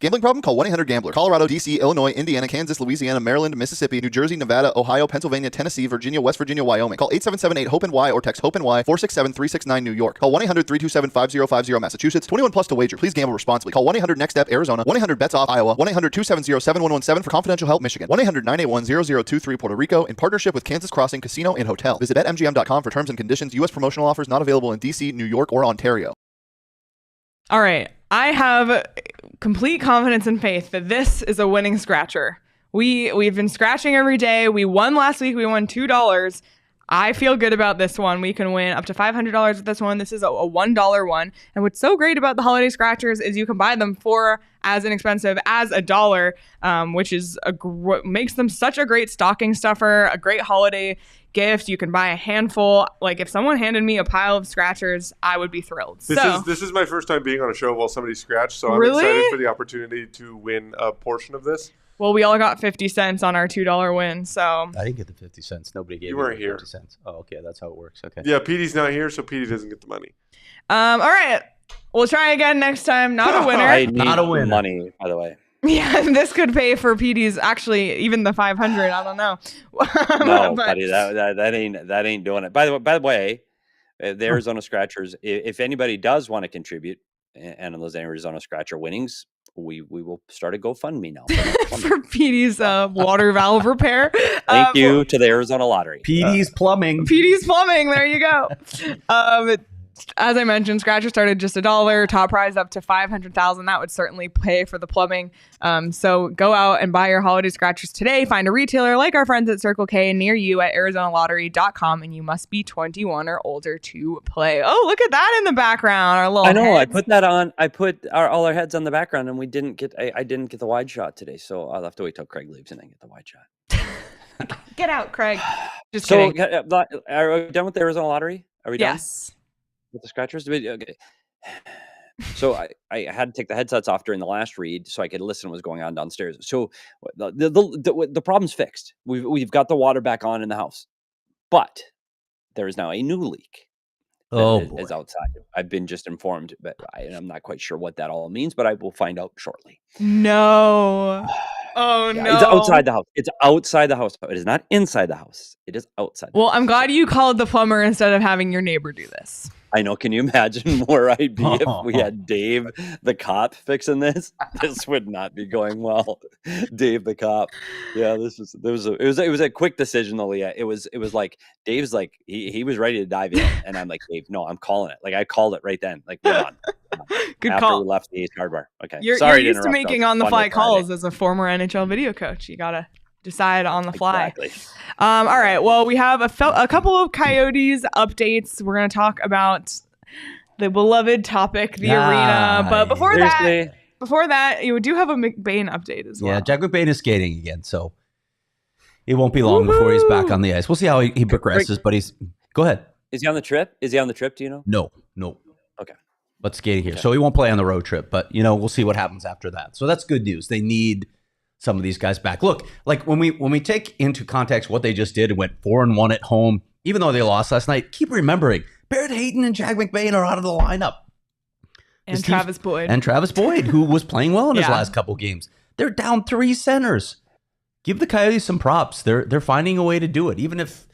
Gambling problem? Call 1-800-GAMBLER. Colorado, D.C., Illinois, Indiana, Kansas, Louisiana, Maryland, Mississippi, New Jersey, Nevada, Ohio, Pennsylvania, Tennessee, Virginia, West Virginia, Wyoming. Call 877-8-HOPE-NY or text HOPE-NY 467-369 New York. Call 1-800-327-5050 Massachusetts. 21 plus to wager. Please gamble responsibly. Call 1-800-NEXT-STEP Arizona. 1-800-BETS-OFF Iowa. 1-800-270-7117 for confidential help Michigan. 1-800-981-0023 Puerto Rico in partnership with Kansas Crossing Casino and Hotel. Visit BetMGM.com for terms and conditions. U.S. promotional offers not available in D.C., New York, or Ontario. All right. I have complete confidence and faith that this is a winning scratcher. We've been scratching every day. We won last week. We won $2. I feel good about this one. We can win up to $500 with this one. This is a $1 one. And what's so great about the holiday scratchers is you can buy them for as inexpensive as $1, which is makes them such a great stocking stuffer, a great holiday gift. You can buy a handful. Like, if someone handed me a pile of scratchers, I would be thrilled. This is my first time being on a show while somebody scratched, so I'm excited for the opportunity to win a portion of this. Well, we all got 50 cents on our $2 win, so. I didn't get the 50 cents. Nobody gave me 50 cents. Oh, okay. That's how it works. Okay. Yeah, Petey's not here, so Petey doesn't get the money. All right. We'll try again next time. Not a winner. I need not a winner. Money, by the way. Yeah, this could pay for Petey's, actually, even the 500. I don't know. No, buddy, that ain't doing it. By the way, the Arizona Scratchers, if anybody does want to contribute, and those Arizona Scratcher winnings, we will start a GoFundMe now for Petey's water valve repair. Thank you to the Arizona Lottery. Petey's Plumbing. Petey's Plumbing. There you go. As I mentioned, Scratcher started just $1. Top prize up to $500,000. That would certainly pay for the plumbing. So go out and buy your holiday scratchers today. Find a retailer like our friends at Circle K near you at ArizonaLottery.com, and you must be 21 or older to play. Oh, look at that in the background. Our little. I know. Heads. I put that on. I put all our heads on the background, and we didn't get. I didn't get the wide shot today, so I'll have to wait till Craig leaves and then get the wide shot. Get out, Craig. Just so, kidding. Are we done with the Arizona Lottery? Are we done? Yes. With the scratchers? Okay. So I had to take the headsets off during the last read so I could listen to what's going on downstairs. So the problem's fixed. We've got the water back on in the house, but there is now a new leak. Is outside. I've been just informed, but I'm not quite sure what that all means, but I will find out shortly. No. Oh, no. It's outside the house. It's outside the house. It is not inside the house. It is outside. Well, I'm glad you called the plumber instead of having your neighbor do this. I know. Can you imagine where I'd be if we had Dave the cop fixing this? This would not be going well. Dave the cop. Yeah, it was a quick decision though, Leah. It was like Dave's like he was ready to dive in, and I'm like, Dave, no, I'm calling it. Like I called it right then. Like we're on. Good After call. we left the Ace Hardware. Okay. You're used to making on the fly calls as a former NHL video coach. You gotta decide on the fly. Exactly. All right. Well, we have a couple of Coyotes updates. We're going to talk about the beloved topic, the arena. But before that, you do have a McBain update as well. Yeah, Jack McBain is skating again, so it won't be long before he's back on the ice. We'll see how he progresses, but go ahead. Is he on the trip? Do you know? No. Okay. But skating here. Okay. So he won't play on the road trip, but we'll see what happens after that. So that's good news. They need some of these guys back. Look, like when we take into context what they just did and went 4-1 at home, even though they lost last night, keep remembering Barrett Hayton and Jack McBain are out of the lineup. And Travis Boyd, who was playing well in his last couple games. They're down 3 centers. Give the Coyotes some props. They're finding a way to do it, even if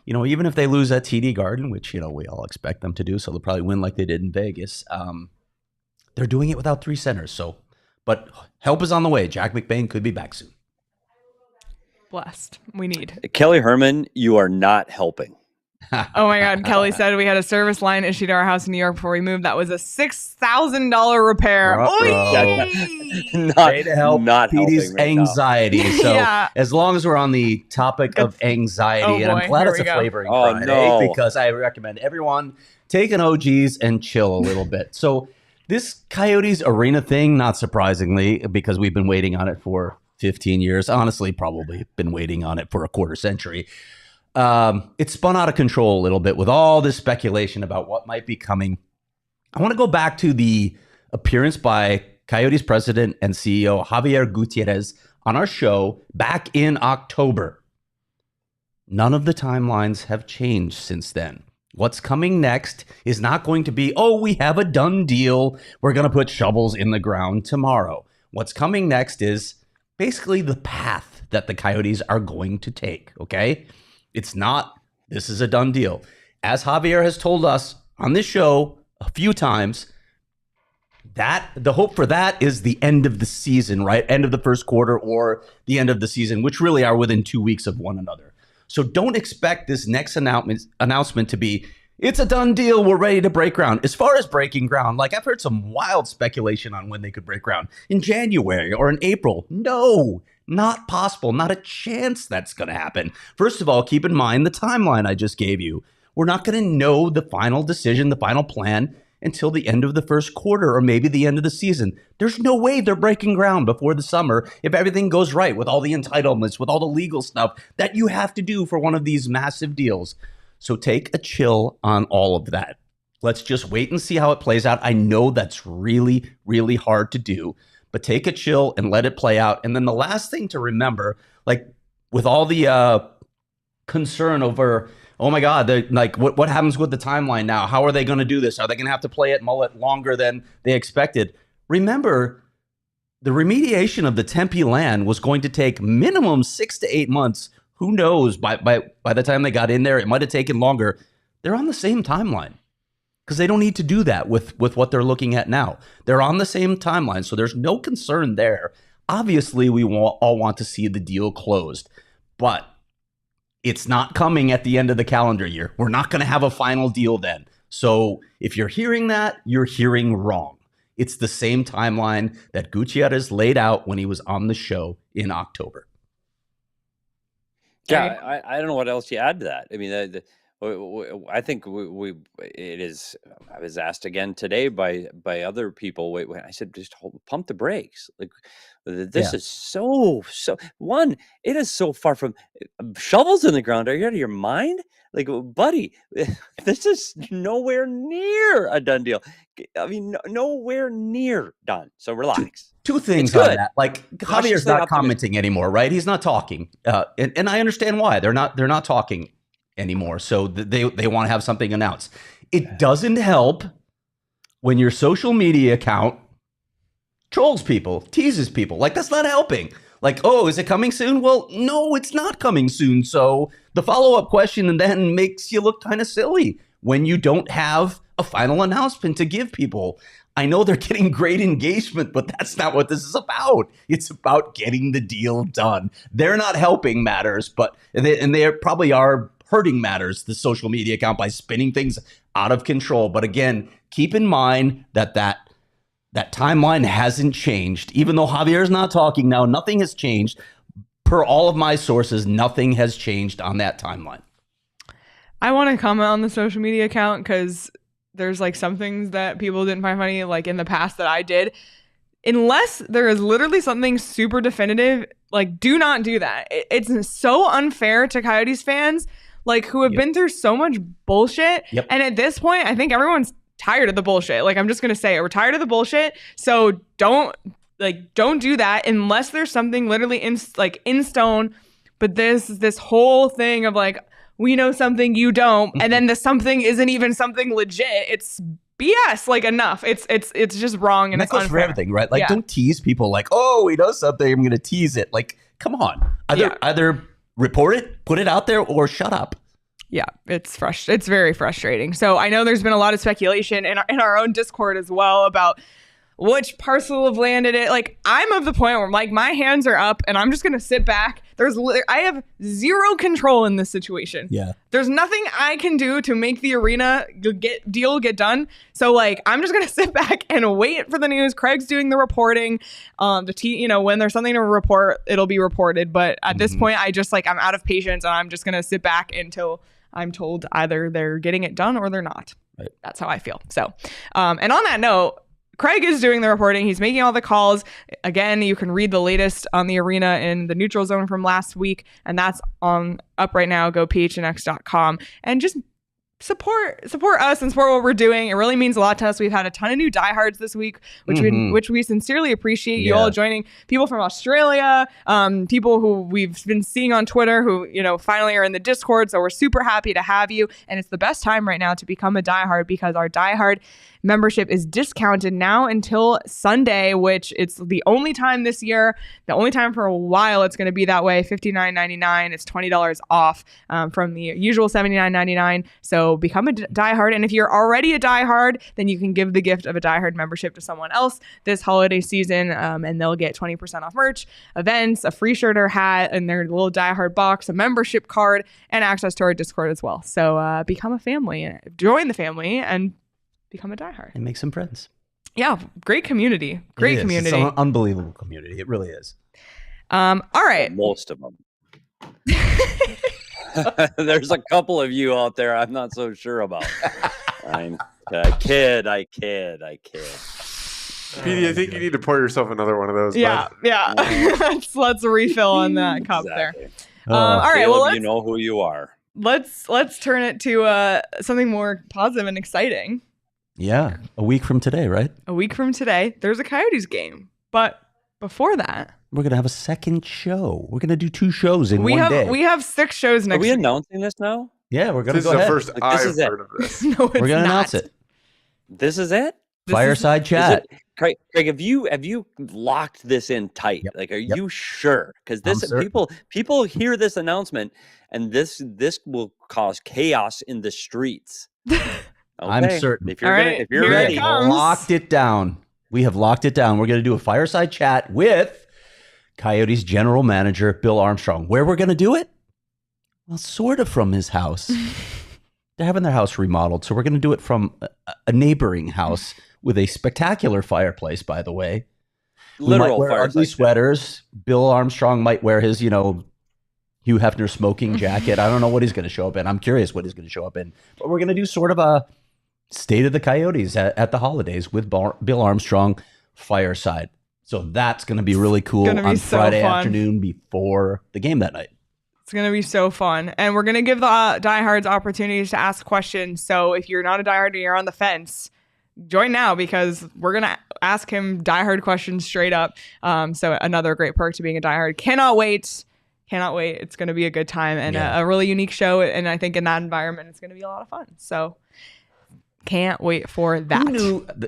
they lose at TD Garden, which we all expect them to do. So they'll probably win like they did in Vegas. They're doing it without 3 centers. So. But help is on the way. Jack McBain could be back soon. Blessed. We need. Kelly Herman, you are not helping. Oh my God. Kelly said we had a service line issued to our house in New York before we moved. That was a $6,000 repair. Not Petey's anxiety. Now. So as long as we're on the topic of anxiety, and I'm glad it's a flavoring Friday because I recommend everyone take an OGs and chill a little bit. So this Coyotes arena thing, not surprisingly, because we've been waiting on it for 15 years, honestly, probably been waiting on it for a quarter century. It spun out of control a little bit with all this speculation about what might be coming. I want to go back to the appearance by Coyotes president and CEO Javier Gutierrez on our show back in October. None of the timelines have changed since then. What's coming next is not going to be, we have a done deal. We're going to put shovels in the ground tomorrow. What's coming next is basically the path that the Coyotes are going to take, okay? It's not, this is a done deal. As Javier has told us on this show a few times, that the hope for that is the end of the season, right? End of the first quarter or the end of the season, which really are within 2 weeks of one another. So don't expect this next announcement to be, it's a done deal, we're ready to break ground. As far as breaking ground, like I've heard some wild speculation on when they could break ground. In January or in April. No, not possible. Not a chance that's going to happen. First of all, keep in mind the timeline I just gave you. We're not going to know the final decision, the final plan until the end of the first quarter or maybe the end of the season. There's no way they're breaking ground before the summer if everything goes right with all the entitlements, with all the legal stuff that you have to do for one of these massive deals. So take a chill on all of that. Let's just wait and see how it plays out. I know that's really, really hard to do, but take a chill and let it play out. And then the last thing to remember, like with all the concern over, oh my God, like what happens with the timeline now? How are they going to do this? Are they going to have to play it mullet longer than they expected? Remember, the remediation of the Tempe land was going to take minimum 6 to 8 months. Who knows? By the time they got in there, it might have taken longer. They're on the same timeline because they don't need to do that with what they're looking at now. They're on the same timeline, so there's no concern there. Obviously, we all want to see the deal closed, but it's not coming at the end of the calendar year. We're not going to have a final deal then. So if you're hearing that, you're hearing wrong. It's the same timeline that Gutierrez laid out when he was on the show in October. Yeah, I don't know what else you add to that. I mean, I think it is. I was asked again today by other people. I said, just pump the brakes. Like this is so one. It is so far from shovels in the ground. Are you out of your mind? Like, buddy, this is nowhere near a done deal. I mean, nowhere near done. So relax. Two things on that. Like Javier's not commenting anymore, right? He's not talking, and I understand why they're not talking anymore. So they want to have something announced. It doesn't help when your social media account trolls people, teases people. Like that's not helping. Like, oh, is it coming soon? Well, no, it's not coming soon. So the follow-up question and then makes you look kind of silly when you don't have a final announcement to give people. I know they're getting great engagement, but that's not what this is about. It's about getting the deal done. They're not helping matters, but they probably are hurting matters, the social media account, by spinning things out of control. But again, keep in mind that timeline hasn't changed. Even though Javier's not talking now, nothing has changed. Per all of my sources, nothing has changed on that timeline. I want to comment on the social media account because there's like some things that people didn't find funny, like in the past that I did. Unless there is literally something super definitive, like do not do that. It's so unfair to Coyotes fans, like who have been through so much bullshit. And at this point, I think everyone's tired of the bullshit. Like I'm just gonna say it. We're tired of the bullshit. So don't do that unless there's something literally in stone. But this whole thing of like, we know something you don't, and then the something isn't even something legit. It's BS. Like enough. It's just wrong, and that it's goes unfair. for everything, right? Like don't tease people like, oh, we know something, I'm gonna tease it. Like, come on. Either report it, put it out there, or shut up. Yeah, it's very frustrating. So I know there's been a lot of speculation in our own Discord as well about which parcel of land it is. Like I'm of the point where like my hands are up and I'm just gonna sit back. I have zero control in this situation. Yeah, there's nothing I can do to make the arena get done. So like I'm just gonna sit back and wait for the news. Craig's doing the reporting. When there's something to report, it'll be reported. But at this point, I just I'm out of patience and I'm just gonna sit back until I'm told either they're getting it done or they're not. Right. That's how I feel. So, and on that note, Craig is doing the reporting. He's making all the calls. Again, you can read the latest on the arena in the neutral zone from last week, and that's up right now. Go PHNX.com and just support us and support what we're doing. It really means a lot to us. We've had a ton of new diehards this week, which we sincerely appreciate. You all joining. People from Australia, people who we've been seeing on Twitter who finally are in the Discord. So we're super happy to have you, and it's the best time right now to become a diehard because our diehard membership is discounted now until Sunday, which it's the only time this year, the only time for a while it's going to be that way. $59.99. It's $20 off from the usual $79.99. So become a diehard. And if you're already a diehard, then you can give the gift of a diehard membership to someone else this holiday season, and they'll get 20% off merch, events, a free shirt or hat, and their little diehard box, a membership card, and access to our Discord as well. So become a family, join the family, and become a diehard and make some friends. Yeah, great community. It's an unbelievable community. It really is. All right. Most of them. There's a couple of you out there I'm not so sure about. I kid. Petey, I think you need to pour yourself another one of those. Yeah. Let's refill on that cup there. All right. Caleb, well, you know who you are. Let's turn it to something more positive and exciting. Yeah, a week from today, right? A week from today, there's a Coyotes game. But before that, we're going to have a second show. We're going to do 2 shows in one day. We have 6 shows next week. Are we announcing this now? Yeah, we're going to go ahead. This is the first I've heard of this. No, it's we're going to announce it. This is it? Fireside chat. Craig, have you locked this in tight? Yep. Like, are you sure? Because people hear this announcement, and this will cause chaos in the streets. Okay. I'm certain. If you're ready, locked it down. We have locked it down. We're going to do a fireside chat with Coyotes general manager Bill Armstrong. Where we're going to do it? Well, sort of from his house. They're having their house remodeled, so we're going to do it from a neighboring house with a spectacular fireplace, by the way. Literal wear ugly sweaters. Bill Armstrong might wear his, Hugh Hefner smoking jacket. I don't know what he's going to show up in. I'm curious what he's going to show up in. But we're going to do sort of a State of the Coyotes at the holidays with Bill Armstrong fireside. So that's going to be really cool on Friday afternoon before the game that night. It's going to be so fun. And we're going to give the diehards opportunities to ask questions. So if you're not a diehard and you're on the fence, join now because we're going to ask him diehard questions straight up. So another great perk to being a diehard. Cannot wait. It's going to be a good time and a really unique show. And I think in that environment, it's going to be a lot of fun. So can't wait for that.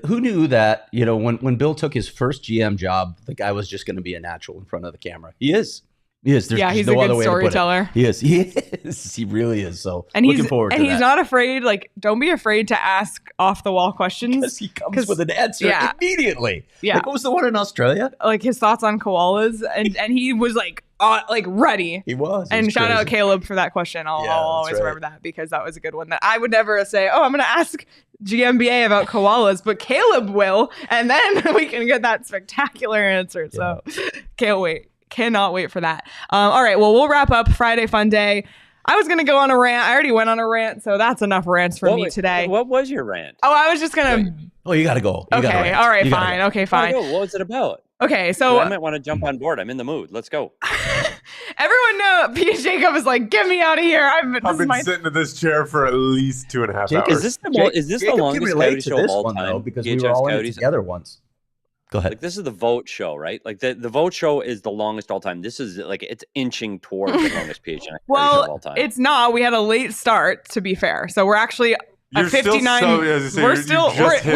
Who knew that, when Bill took his first GM job, the guy was just going to be a natural in front of the camera. He is. He is. There's he's no a other good way to put it. storyteller. He is. He really is. So and looking forward to that. And he's not afraid. Like, don't be afraid to ask off the wall questions. Because he comes with an answer immediately. Yeah. Like, what was the one in Australia? Like his thoughts on koalas, and he was like ready. He was. And shout out Caleb for that question. I'll always remember that, because that was a good one that I would never say, I'm going to ask GMBA about koalas, but Caleb will, and then we can get that spectacular answer. So can't wait. Cannot wait for that. All right. Well, we'll wrap up Friday Fun Day. I was going to go on a rant. I already went on a rant, so that's enough rants for me today. What was your rant? Oh, I was just going to... Oh, you got to go. Okay. All right. Fine. Okay, fine. What was it about? Okay, so... I might want to jump on board. I'm in the mood. Let's go. Everyone know P. Jacob is like, get me out of here. I've been sitting in this chair for at least 2.5 hours. Is this the longest Coyote show of all time? Because we were all in it together once. Go ahead. Like, this is the vote show, right? Like the vote show is the longest all time. This is like, it's inching towards the longest PHNX show of all time. It's not. We had a late start, to be fair. So we're actually at 59. We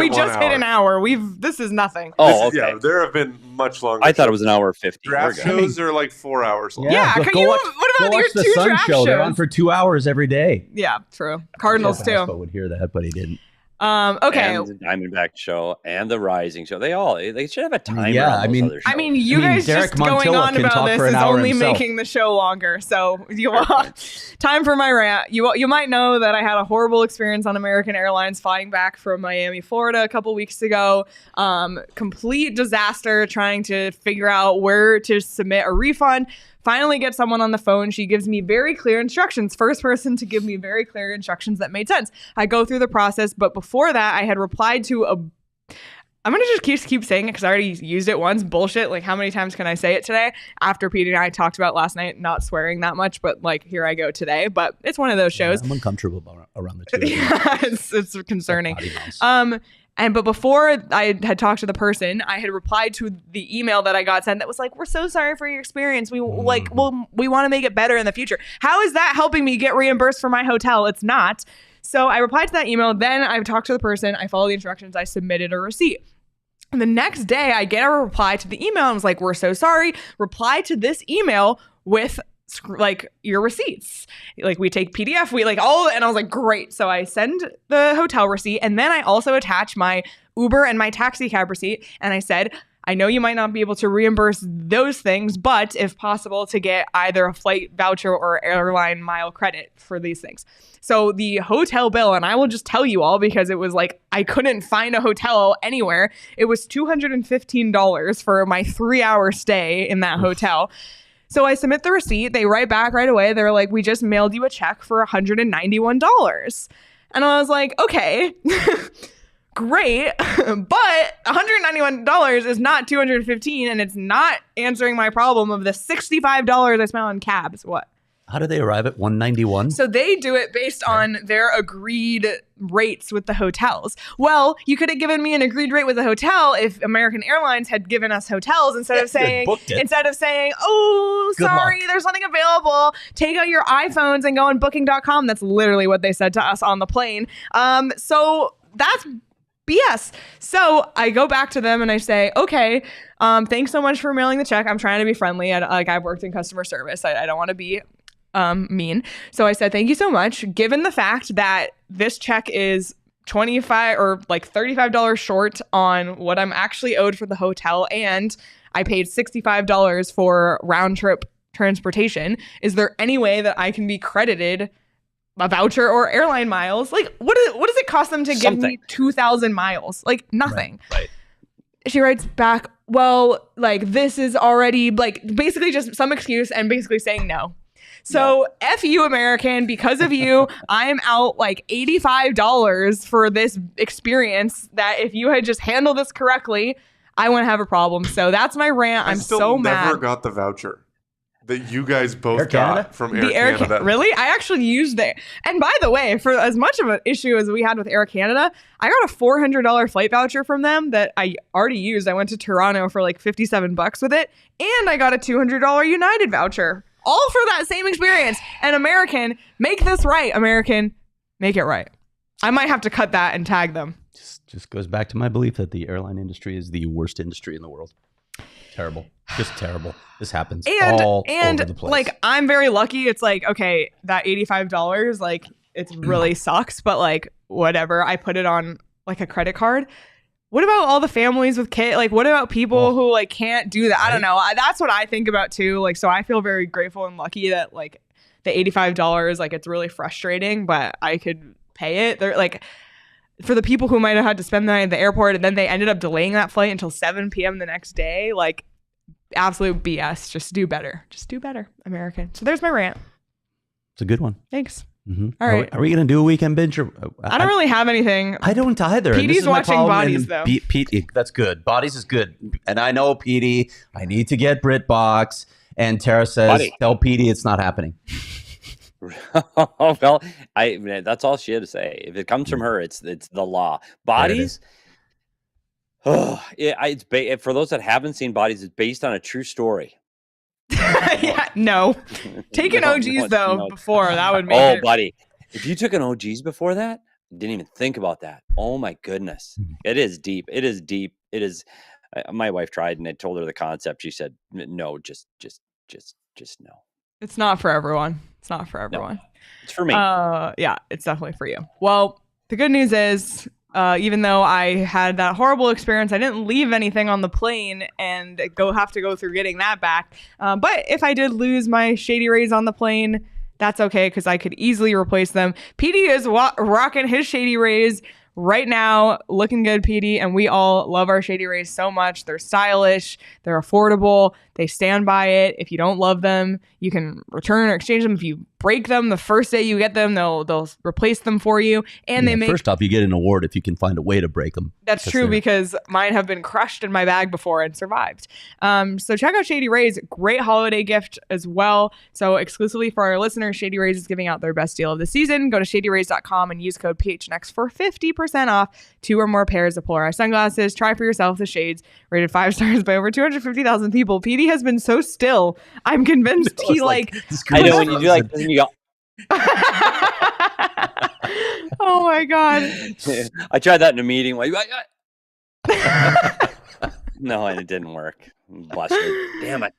just hit an hour. This is nothing. Oh, okay. Yeah, there have been much longer. I thought it was an hour 50. Draft shows are like 4 hours long. Yeah, what about your two draft shows? They're on for 2 hours every day. Yeah, true. Cardinals too. Would hear that, but he didn't. Okay. And the Diamondback show and the Rising show. They should have a timer. Yeah, on those other shows. You guys just going on about this is only making the show longer. So time for my rant. You might know that I had a horrible experience on American Airlines flying back from Miami, Florida a couple weeks ago. Complete disaster trying to figure out where to submit a refund. Finally get someone on the phone. She gives me very clear instructions. First person to give me very clear instructions that made sense. I go through the process, but before that, I had replied to I'm going to just keep saying it because I already used it once. Bullshit. Like, how many times can I say it today? After Petey and I talked about last night, not swearing that much, but like, here I go today. But it's one of those shows. I'm uncomfortable around the two. Yeah, it's concerning. But before I had talked to the person, I had replied to the email that I got sent that was like, we're so sorry for your experience. We want to make it better in the future. How is that helping me get reimbursed for my hotel? It's not. So I replied to that email. Then I talked to the person. I followed the instructions. I submitted a receipt. And the next day I get a reply to the email. I was like, we're so sorry. Reply to this email with like your receipts. Like, we take PDF, we like all, and I was like, great. So I send the hotel receipt, and then I also attach my Uber and my taxi cab receipt. And I said, I know you might not be able to reimburse those things, but if possible, to get either a flight voucher or airline mile credit for these things. So the hotel bill, and I will just tell you all because it was like, I couldn't find a hotel anywhere. It was $215 for my 3-hour stay in that hotel. So I submit the receipt. They write back right away. They're like, we just mailed you a check for $191. And I was like, okay, great. But $191 is not $215, and it's not answering my problem of the $65 I spent on cabs. What? How do they arrive at 191? So they do it based on their agreed rates with the hotels. Well, you could have given me an agreed rate with the hotel if American Airlines had given us hotels instead of saying, oh, Good sorry, luck. there's nothing available. Take out your iPhones and go on booking.com. That's literally what they said to us on the plane. So that's BS. So I go back to them and I say, okay, thanks so much for mailing the check. I'm trying to be friendly. I've worked in customer service. I don't want to be mean. So I said, thank you so much. Given the fact that this check is $25 or like $35 short on what I'm actually owed for the hotel, and I paid $65 for round trip transportation, is there any way that I can be credited a voucher or airline miles? Like, what does it cost them to give me 2,000 miles? Like, nothing. Right. She writes back, well, like, this is already, like, basically just some excuse and basically saying no. So F you, American, because of you, I'm out like $85 for this experience that if you had just handled this correctly, I wouldn't have a problem. So that's my rant. I'm so mad. I never got the voucher that you guys both Air Canada? got from Air Canada. Really? I actually used it. And by the way, for as much of an issue as we had with Air Canada, I got a $400 flight voucher from them that I already used. I went to Toronto for like $57 with it. And I got a $200 United voucher. All for that same experience. And American, make this right. American, make it right. I might have to cut that and tag them. Just goes back to my belief that the airline industry is the worst industry in the world. Terrible. Just terrible. This happens and all over the place. Like, I'm very lucky. It's like, okay, that $85, like, it really sucks, but like, whatever. I put it on like a credit card. What about all the families with kids? Like, what about people who like can't do that? I don't know. That's what I think about too. Like, so I feel very grateful and lucky that like the $85, like, it's really frustrating, but I could pay it. They're like, for the people who might have had to spend the night at the airport and then they ended up delaying that flight until 7 p.m. the next day, like, absolute BS. Just do better. Just do better, American. So there's my rant. It's a good one. Thanks. Mm-hmm. All right. Are we going to do a weekend binge? I don't really have anything. I don't either. Petey's watching Bodies, though. Petey, that's good. Bodies is good. And I know, Petey, I need to get BritBox. And Tara says, tell Petey it's not happening. Well, that's all she had to say. If it comes from her, it's the law. Bodies. It's for those that haven't seen Bodies, it's based on a true story. Yeah, no. Take an OGs though before that would make it. Buddy, if you took an OGs before that, didn't even think about that. Oh my goodness, it is deep. It is deep. It is. My wife tried, and I told her the concept. She said, "No, just no." It's not for everyone. It's not for everyone. No, it's for me. Yeah, it's definitely for you. Well, the good news is, even though I had that horrible experience, I didn't leave anything on the plane and have to go through getting that back. But if I did lose my Shady Rays on the plane, that's okay because I could easily replace them. Petey is rocking his Shady Rays right now, looking good, Petey, and we all love our Shady Rays so much. They're stylish, they're affordable, they stand by it. If you don't love them, you can return or exchange them. If you break them the first day you get them, they'll replace them for you. And they make, first off, you get an award if you can find a way to break them. That's true because mine have been crushed in my bag before and survived. So check out Shady Rays, great holiday gift as well. So exclusively for our listeners, Shady Rays is giving out their best deal of the season. Go to shadyrays.com and use code PHNX for 50% off 2 or more pairs of polarized sunglasses. Try for yourself the shades, rated 5 stars by over 250,000 people. Petey has been so still. I'm convinced he I know when you do like this and you go. Oh my god! I tried that in a meeting. Like, no, and it didn't work. Busted. Damn it.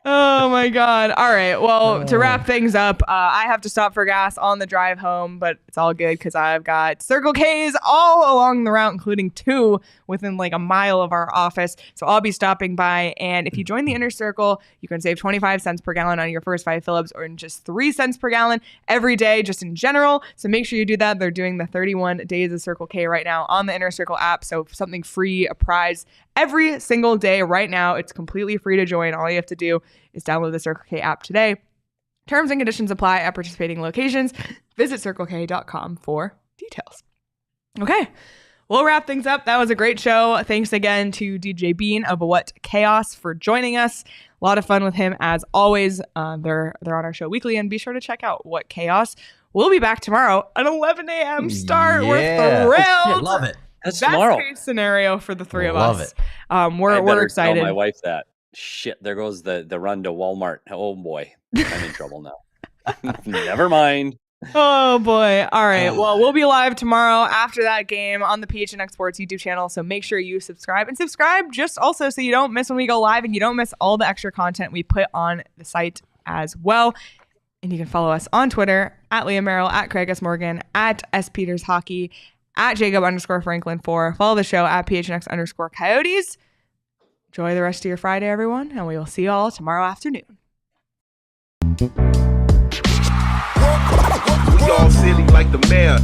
Oh my god. All right. Well, to wrap things up, I have to stop for gas on the drive home, but it's all good because I've got Circle K's all along the route, including 2 within like a mile of our office. So I'll be stopping by. And if you join the Inner Circle, you can save 25 cents per gallon on your first 5 fill-ups or just 3 cents per gallon every day, just in general. So make sure you do that. They're doing the 31 days of Circle K right now on the Inner Circle app. So something free, a prize every single day right now. It's completely free to join. All you have to do is download the Circle K app today. Terms and conditions apply at participating locations. Visit CircleK.com for details. Okay, we'll wrap things up. That was a great show. Thanks again to DJ Bean of What Chaos for joining us. A lot of fun with him as always. They're on our show weekly, and be sure to check out What Chaos. We'll be back tomorrow at 11 a.m. start. Yeah. We're thrilled. I love it. That's Best tomorrow. case scenario for the 3 of Love us. it. We're excited. Tell my wife that. Shit, there goes the run to Walmart. Oh boy, I'm in trouble now. Never mind. Oh boy. All right. Well, we'll be live tomorrow after that game on the PHNX Sports YouTube channel. So make sure you subscribe just also so you don't miss when we go live and you don't miss all the extra content we put on the site as well. And you can follow us on Twitter at Leah Merrill, at Craig S. Morgan, at S. Peters Hockey, at Jacob_Franklin4. Follow the show at PHNX_Coyotes. Enjoy the rest of your Friday, everyone, and we will see you all tomorrow afternoon. We all silly like the mayor.